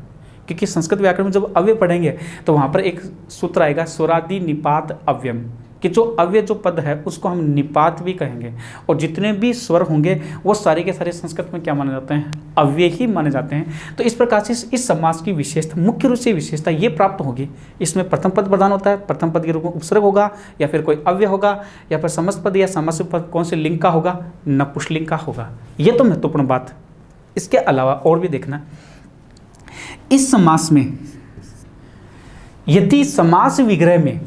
क्योंकि संस्कृत व्याकरण में जब अव्यय पढ़ेंगे तो वहाँ पर एक सूत्र आएगा स्वरादि निपात अव्ययम, कि जो अव्यय जो पद है उसको हम निपात भी कहेंगे, और जितने भी स्वर होंगे वो सारे के सारे संस्कृत में क्या माने जाते हैं, अव्यय ही माने जाते हैं। तो इस प्रकार से इस समास की विशेषता, मुख्य रूप से विशेषता ये प्राप्त होगी, इसमें प्रथम पद प्रधान होता है, प्रथम पद के रूप में उपसर्ग होगा या फिर कोई अव्यय होगा, या फिर समस्त पद या सामासिक पद कौन से लिंग का होगा, नपुंसकलिंग का होगा। ये तो महत्वपूर्ण बात। इसके अलावा और भी देखना, इस समास में यदि समास विग्रह में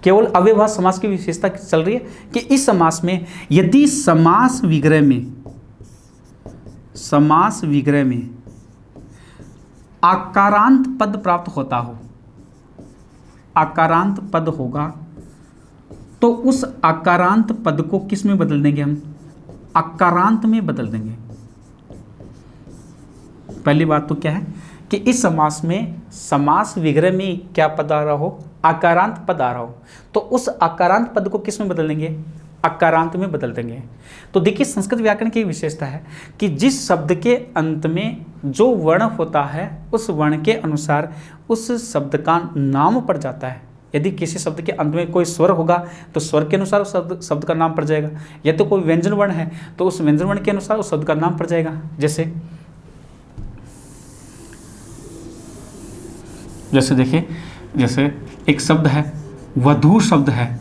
केवल अव्ययभाव समास की विशेषता चल रही है कि इस समास में यदि समास विग्रह में आकारांत पद प्राप्त होता हो, आकारांत पद होगा, तो उस आकारांत पद को किस में बदल देंगे हम, अकारांत में बदल देंगे। पहली बात तो क्या है कि इस समास में समास विग्रह में क्या पद आ रहा हो, आकारांत पद आ रहा हो, तो उस आकारांत पद को किस में बदल देंगे, अकारांत में बदल देंगे। तो देखिए संस्कृत व्याकरण की विशेषता है कि जिस शब्द के अंत में जो वर्ण होता है उस वर्ण के अनुसार उस शब्द का नाम पड़ जाता है। यदि किसी शब्द के अंत में कोई स्वर होगा तो स्वर के अनुसार उस शब्द का नाम पड़ जाएगा, या तो कोई व्यंजन वर्ण है तो उस व्यंजन वर्ण के अनुसार उस शब्द का नाम पड़ जाएगा। जैसे देखिए, जैसे एक शब्द है वधू शब्द है,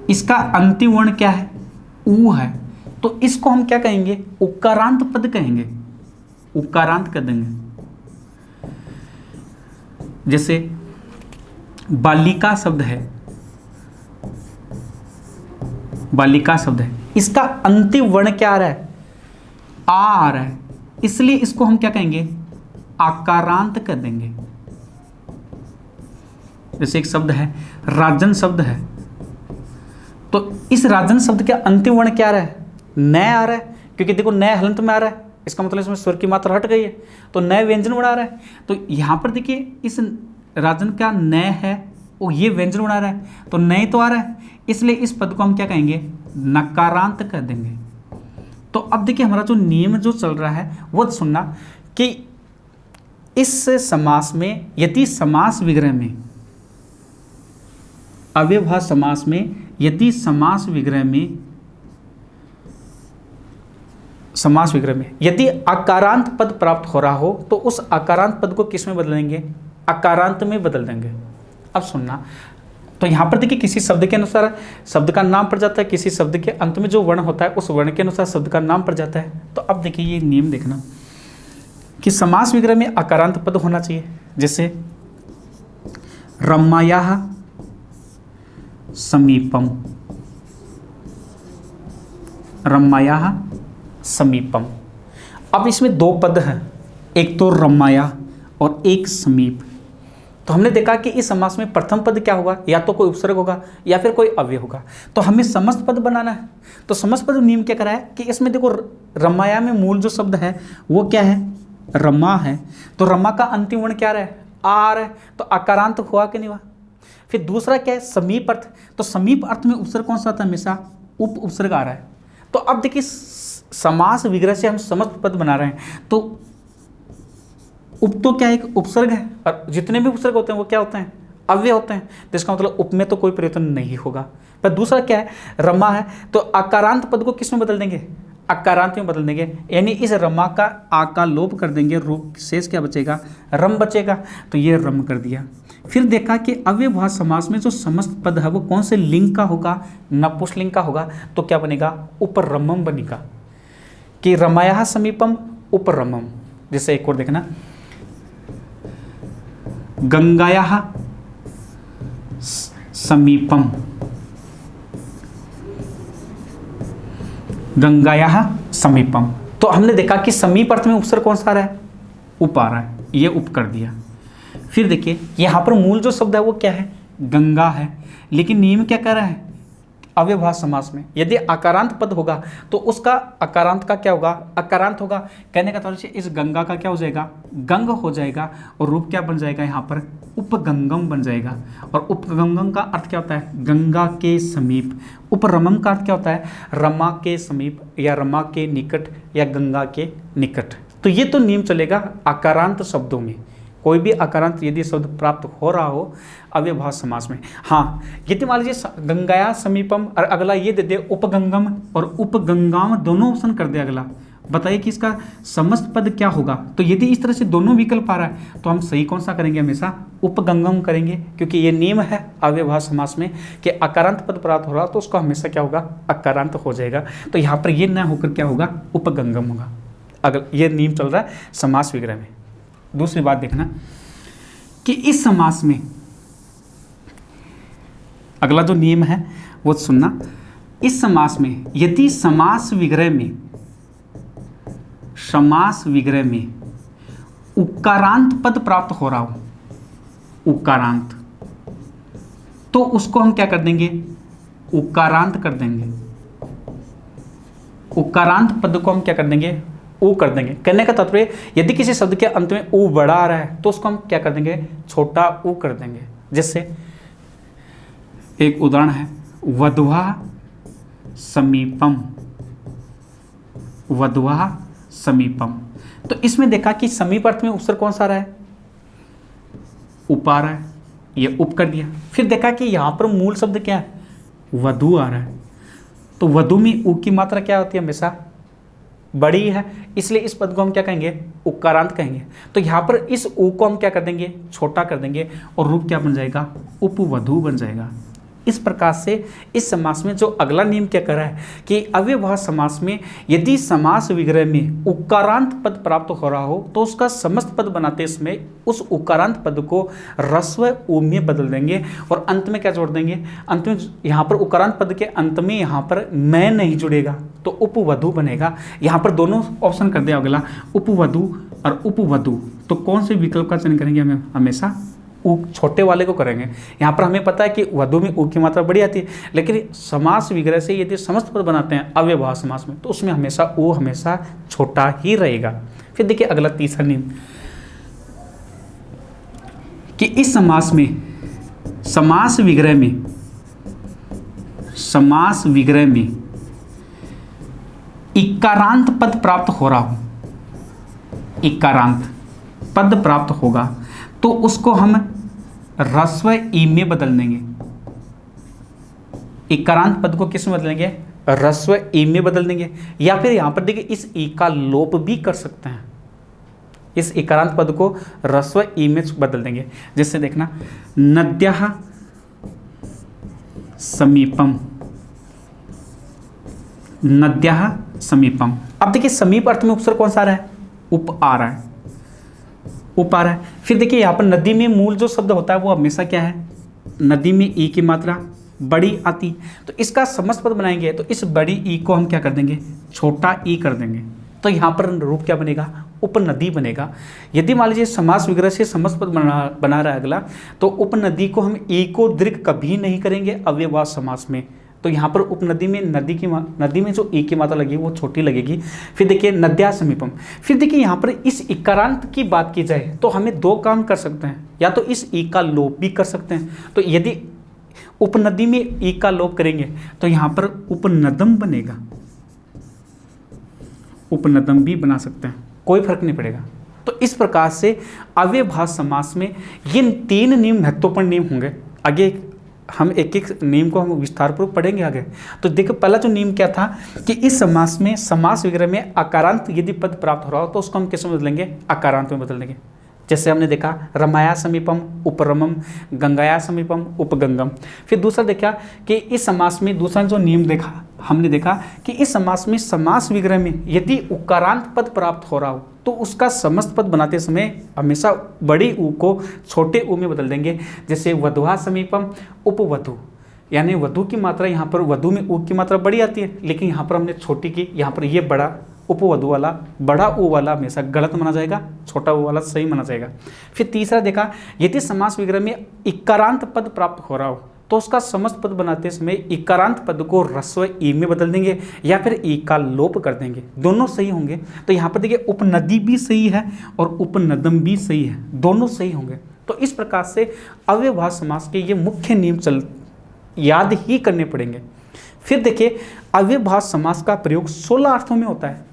इसका अंतिम वर्ण क्या है, ऊ है, तो इसको हम क्या कहेंगे, उकारांत पद कहेंगे, उकारांत कर देंगे। जैसे बालिका शब्द है, बालिका शब्द है, इसका अंतिम वर्ण क्या आ रहा है, आ रहा है, इसलिए इसको हम क्या कहेंगे, आकारांत कर देंगे। जैसे एक शब्द है राजन शब्द है, तो इस राजन शब्द के अंतिम वर्ण क्या आ रहा है, न आ रहा है, क्योंकि देखो न हलंत में आ रहा है, इसका मतलब इसमें स्वर की मात्रा हट गई है, तो न व्यंजन वर्ण आ रहा है। तो यहाँ पर देखिए इस राजन का न है और ये व्यंजन वर्ण आ रहा है, तो न तो आ रहा है, इसलिए इस पद को हम क्या कहेंगे, नकारांत कर देंगे। तो अब देखिए हमारा जो नियम जो चल रहा है वो सुनना कि इस समास में यदि समास विग्रह में, अव्ययभाव समास में यदि समास विग्रह में यदि आकारांत पद प्राप्त हो रहा हो तो उस आकारांत पद को किस में बदलेंगे, अकारांत में बदल देंगे। अब सुनना, तो यहाँ पर देखिए किसी शब्द के अनुसार शब्द का नाम पड़ जाता है, किसी शब्द के अंत में जो वर्ण होता है उस वर्ण के अनुसार शब्द का नाम पड़ जाता है। तो अब देखिए ये नियम देखना कि समास विग्रह में आकारांत पद होना चाहिए। जैसे रम्यायाः समीपम, रम्यायाः समीपम। अब इसमें दो पद हैं, एक तो रम्या और एक समीप। तो हमने देखा कि इस समास में प्रथम पद क्या होगा, या तो कोई उपसर्ग होगा या फिर कोई अव्यय होगा। तो हमें समस्त पद बनाना है, तो समस्त पद नियम क्या करा है कि इसमें देखो रम्या में मूल जो शब्द है वो क्या है, रमा है, तो रमा का अंतिम वर्ण क्या रहा है, आ रहा है, तो अकारांत हुआ कि नहीं हुआ। फिर दूसरा क्या है, समीप अर्थ, तो समीप अर्थ में उपसर्ग कौन सा आता है, हमेशा उप उपसर्ग आ रहा है। तो अब देखिए समास विग्रह से हम समस्त पद बना रहे हैं, तो उप तो क्या एक उपसर्ग है, और जितने भी उपसर्ग होते हैं वो क्या होते हैं, अव्यय होते हैं, तो इसका मतलब उप में तो कोई परिवर्तन नहीं होगा। पर दूसरा क्या है, रमा है, तो आकारांत पद को किस में बदल देंगे, अकारांत में बदल देंगे, यानी इस रमा का आ का लोप कर देंगे, रूप शेष क्या बचेगा, रम बचेगा, तो ये रम कर दिया। फिर देखा कि अव्ययभाव समास में जो समस्त पद है वो कौन से लिंग का होगा, नपुंसकलिंग का होगा, तो क्या बनेगा, उपरमम बनेगा, कि रमाया समीपम उपरमम। जैसे एक और देखना, गंगाया समीपम, गंगाया समीपम। तो हमने देखा कि समीप अर्थ में उपसर्ग कौन सा आ रहा है, उप आ रहा है, ये उप कर दिया। फिर देखिए यहाँ पर मूल जो शब्द है वो क्या है, गंगा है, लेकिन नियम क्या कह रहा है, अव्ययभाव समास में यदि अकारांत पद होगा तो उसका अकारांत का क्या होगा, अकारांत होगा। कहने का तात्पर्य इस गंगा का क्या हो जाएगा, गंग हो जाएगा, और रूप क्या बन जाएगा, यहाँ पर उपगंगम बन जाएगा। और उपगंगम का अर्थ क्या होता है, गंगा के समीप। उपरमम का अर्थ क्या होता है, रमा के समीप या रमा के निकट या गंगा के निकट। तो ये तो नियम चलेगा अकारांत शब्दों में, कोई भी अकारांत यदि शब्द प्राप्त हो रहा हो अव्ययभाव समास में। हाँ, यदि मान लीजिए गंगाया समीपम और अगला ये दे दे उपगंगम और उपगंगाम, दोनों ऑप्शन कर दे अगला, बताइए कि इसका समस्त पद क्या होगा। तो यदि इस तरह से दोनों विकल्प आ रहा है तो हम सही कौन सा करेंगे, हमेशा उपगंगम करेंगे, क्योंकि ये नियम है अव्ययभाव समास में कि अकारांत पद प्राप्त हो रहा तो उसका हमेशा क्या होगा, अकारांत हो जाएगा। तो यहाँ पर ये न होकर क्या होगा, उपगंगम होगा। अगर ये नियम चल रहा है समास विग्रह में। दूसरी बात देखना कि इस समास में अगला जो नियम है वो सुनना, इस समास में यदि समास विग्रह में उकारांत पद प्राप्त हो रहा हो, उकारांत, तो उसको हम क्या कर देंगे, उकारांत कर देंगे। उकारांत पद को हम क्या कर देंगे, ऊ कर देंगे। कहने का तात्पर्य यदि किसी शब्द के अंत में ऊ बड़ा आ रहा है तो उसको हम क्या कर देंगे, छोटा ऊ कर देंगे। जैसे एक उदाहरण है, वधवा समीपम, वधवा समीपम। तो इसमें देखा कि समीप अर्थ में उपसर्ग कौन सा आ रहा है, उप आ रहा है, ये उप कर दिया। फिर देखा कि यहां पर मूल शब्द क्या है, वधु आ रहा है, तो वधु में ऊ की मात्रा क्या होती है, हमेशा बड़ी है, इसलिए इस पद को हम क्या कहेंगे, उकारांत कहेंगे। तो यहाँ पर इस ऊ को हम क्या कर देंगे, छोटा कर देंगे, और रूप क्या बन जाएगा, उपवधु बन जाएगा। इस प्रकार से इस समास में जो अगला नियम क्या कर रहा है कि अव्ययभाव समास में यदि समास विग्रह में उकारांत पद प्राप्त हो रहा हो तो उसका समस्त पद बनाते समय उस उकारांत पद को ह्रस्व ऊ में बदल देंगे और अंत में क्या जोड़ देंगे, अंत में यहाँ पर उकारांत पद के अंत में यहाँ पर मैं नहीं जुड़ेगा तो उपवधु बनेगा। यहाँ पर दोनों ऑप्शन कर दिया अगला, उपवधु और उपवधु। तो कौन से विकल्प का चयन करेंगे, हमें हमेशा ऊ छोटे वाले को करेंगे। यहाँ पर हमें पता है कि वधु में ऊ की मात्रा बड़ी आती है, लेकिन समास विग्रह से यदि समस्त पद बनाते हैं अव्ययभाव समास में तो उसमें हमेशा ऊ हमेशा छोटा ही रहेगा। फिर देखिए अगला तीसरा नियम कि इस समास में समास विग्रह में इकारांत पद प्राप्त हो रहा हो, इकारांत पद प्राप्त होगा तो उसको हम ह्रस्व ई में बदल देंगे। इकारांत पद को किस में बदलेंगे, ह्रस्व ई में बदल देंगे। या फिर यहां पर देखिए इस ई का लोप भी कर सकते हैं, इस इकारांत पद को ह्रस्व ई में बदल देंगे। जैसे देखना, नद्यः समीपम, नद्यः समीपम। अब देखिए समीप अर्थ में उपसर्ग कौन सा आ रहा है, उप आ रहा है, उप आ रहा है। फिर देखिए यहाँ पर नदी में मूल जो शब्द होता है वो हमेशा क्या है, नदी में ई की मात्रा बड़ी आती, तो इसका समस्त पद बनाएंगे तो इस बड़ी ई को हम क्या कर देंगे, छोटा ई कर देंगे। तो यहाँ पर रूप क्या बनेगा, उपनदी बनेगा। यदि मान लीजिए समास विग्रह से समस्त पद बना रहा है अगला, तो उपनदी को हम ई को दीर्घ कभी नहीं करेंगे अव्ययभाव समास में। तो यहाँ पर उपनदी में नदी में जो ई की मात्रा लगेगी वो छोटी लगेगी। फिर देखिए नद्या समीपम। फिर देखिए यहाँ पर इस इकारांत की बात की जाए तो हमें दो काम कर सकते हैं, या तो इस ई का लोप भी कर सकते हैं। तो यदि उपनदी में ई का लोप करेंगे तो यहाँ पर उपनदम बनेगा, उपनदम भी बना सकते हैं, कोई फर्क नहीं पड़ेगा। तो इस प्रकार से अव्ययभाव समास में ये तीन नियम महत्वपूर्ण नियम होंगे। आगे हम एक एक नियम को हम विस्तारपूर्वक पढ़ेंगे आगे। तो देखो पहला जो नियम क्या था कि इस समास में, समास वगैरह में आकारांत यदि पद प्राप्त हो रहा हो तो उसको हम कैसे बदलेंगे, आकारांत में बदल देंगे। जैसे हमने देखा रमाया समीपम उपरमम, गंगाया समीपम उपगंगम। फिर दूसरा देखा कि इस समास में दूसरा जो नियम देखा, हमने देखा कि इस समास में, समास विग्रह में यदि उकारांत पद प्राप्त हो रहा हो तो उसका समस्त पद बनाते समय हमेशा बड़ी ऊ को छोटे ऊ में बदल देंगे। जैसे वधुआ समीपम उपवधु, यानी वधु की मात्रा यहाँ पर, वधु में ऊ की मात्रा बड़ी आती है, लेकिन यहाँ पर हमने छोटी की, यहाँ पर ये बड़ा, उपवधु वाला बड़ा ऊ वाला हमेशा गलत माना जाएगा, छोटा ऊ वाला सही माना जाएगा। फिर तीसरा देखा, यदि समास विग्रह में इकारांत पद प्राप्त हो रहा हो तो उसका समस्त पद बनाते समय इकारांत पद को ह्रस्व ई में बदल देंगे या फिर ई का लोप कर देंगे, दोनों सही होंगे। तो यहाँ पर देखिए उपनदी भी सही है और उपनदम भी सही है, दोनों सही होंगे। तो इस प्रकार से अव्ययभाव समास के ये मुख्य नियम याद ही करने पड़ेंगे। फिर देखिए अव्ययभाव समास का प्रयोग 16 अर्थों में होता है।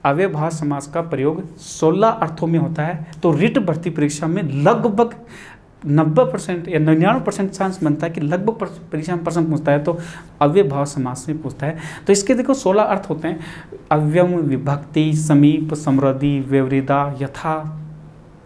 अव्ययभाव समास का प्रयोग 16 अर्थों में होता है। तो रिट भर्ती परीक्षा में लगभग 90% या 99% चांस बनता है कि लगभग परीक्षा में प्रश्न पूछता है तो अव्ययभाव समास में पूछता है। तो इसके देखो 16 अर्थ होते हैं, अव्यम, विभक्ति, समीप, समृद्धि, व्यवृदा,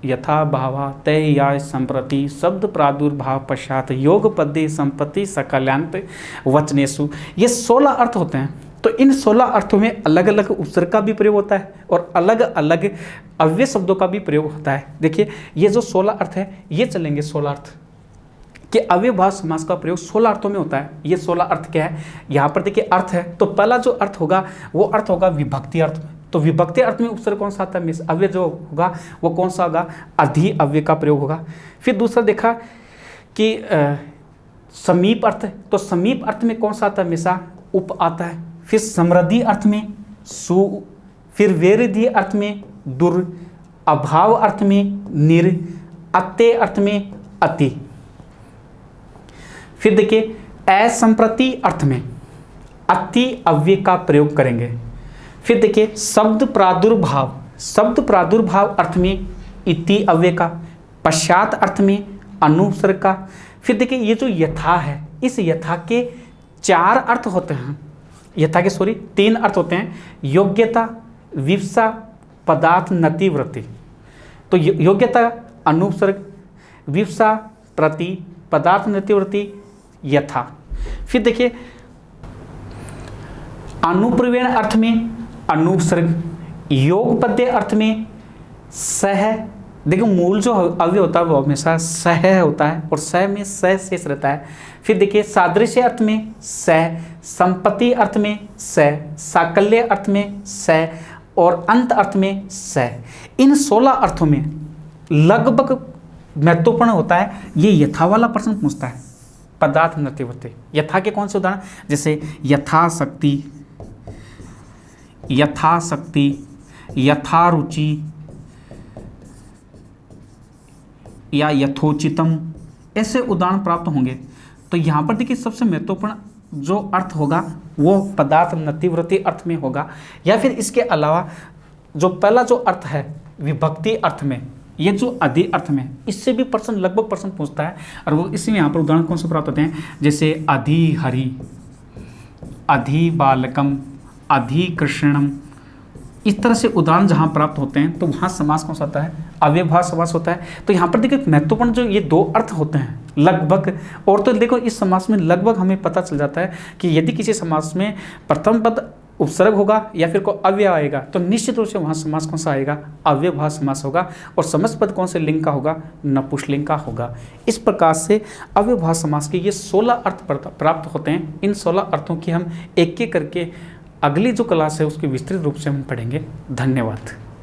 यथा भावा, तय, या, संप्रति, शब्द प्रादुर्भाव पश्चात, योग पद्य, संपत्ति, सकलांत, वचनेषु, ये 16 अर्थ होते हैं। तो इन 16 अर्थों में अलग अलग उपसर्ग का भी प्रयोग होता है और अलग अलग अव्यय शब्दों का भी प्रयोग होता है। देखिए ये जो 16 अर्थ है, ये चलेंगे 16 अर्थ कि अव्ययभाव समास का प्रयोग 16 अर्थों में होता है। ये 16 अर्थ क्या है, यहाँ पर देखिए अर्थ है, तो पहला जो अर्थ होगा वो अर्थ होगा विभक्ति अर्थ में। तो विभक्ति अर्थ में उपसर्ग कौन सा आता है, अव्यय जो होगा वो कौन सा होगा, अधि अव्यय का प्रयोग होगा। फिर दूसरा देखा कि समीप अर्थ, तो समीप अर्थ में कौन सा आता है, हमेशा उप आता है। फिर समृद्धि अर्थ में सु, फिर वेरिधि अर्थ में दुर, अभाव अर्थ में निर, अत्य अर्थ में अति। फिर देखिए असंप्रति अर्थ में अति अव्यय का प्रयोग करेंगे। फिर देखिए शब्द प्रादुर्भाव, शब्द प्रादुर्भाव अर्थ में इति अव्यय का, पश्चात अर्थ में अनुपसर्ग का। फिर देखिए ये जो यथा है, इस यथा के 4 अर्थ होते हैं, यथा के 3 अर्थ होते हैं, योग्यता, विवसा, पदार्थ, नति, वृत्ति। तो योग्यता अनुपसर्ग, विवसा प्रति, पदार्थ, नति, वृत्ति, यथा। फिर देखिए अनुप्रवेण अर्थ में अनुपसर्ग, योग पद्य अर्थ में सह, देखो मूल जो अव्यय होता है वो हमेशा सह होता है और सह में सह शेष रहता है। फिर देखिए सादृश्य अर्थ में सह, संपत्ति अर्थ में सह, साकल्य अर्थ में सह और अंत अर्थ में सह। इन 16 अर्थों में लगभग महत्वपूर्ण होता है ये यथा वाला प्रश्न पूछता है, पदार्थ, नति, वृत्ति। यथा के कौन से उदाहरण, जैसे यथाशक्ति, यथाशक्ति, यथारुचि या यथोचितम, ऐसे उदाहरण प्राप्त होंगे। तो यहाँ पर देखिए सबसे महत्वपूर्ण जो अर्थ होगा वो पदार्थ, नति, वृत्ति अर्थ में होगा। या फिर इसके अलावा जो पहला जो अर्थ है विभक्ति अर्थ में, ये जो अधि अर्थ में, इससे भी प्रश्न लगभग प्रश्न पूछता है। और वो इसी में यहाँ पर उदाहरण कौन से प्राप्त होते हैं, जैसे अधि हरि, अधि बालकम, अधि कृष्णम, इस तरह से उदाहरण जहाँ प्राप्त होते हैं तो वहाँ समास कौन सा होता है, अव्ययभाव समास होता है। तो यहाँ पर देखिए महत्वपूर्ण जो ये 2 अर्थ होते हैं लगभग, और तो देखो इस समास में लगभग हमें पता चल जाता है कि यदि किसी समास में प्रथम पद उपसर्ग होगा या फिर कोई अव्यय आएगा तो निश्चित रूप से वहाँ समास कौन सा आएगा, अव्ययभाव समास होगा। और समस्त पद कौन से लिंग का होगा, नपुंसकलिंग का होगा। इस प्रकार से अव्ययभाव समास के ये 16 अर्थ प्राप्त होते हैं। इन 16 अर्थों की हम एक एक करके अगली जो क्लास है उसकी विस्तृत रूप से हम पढ़ेंगे। धन्यवाद।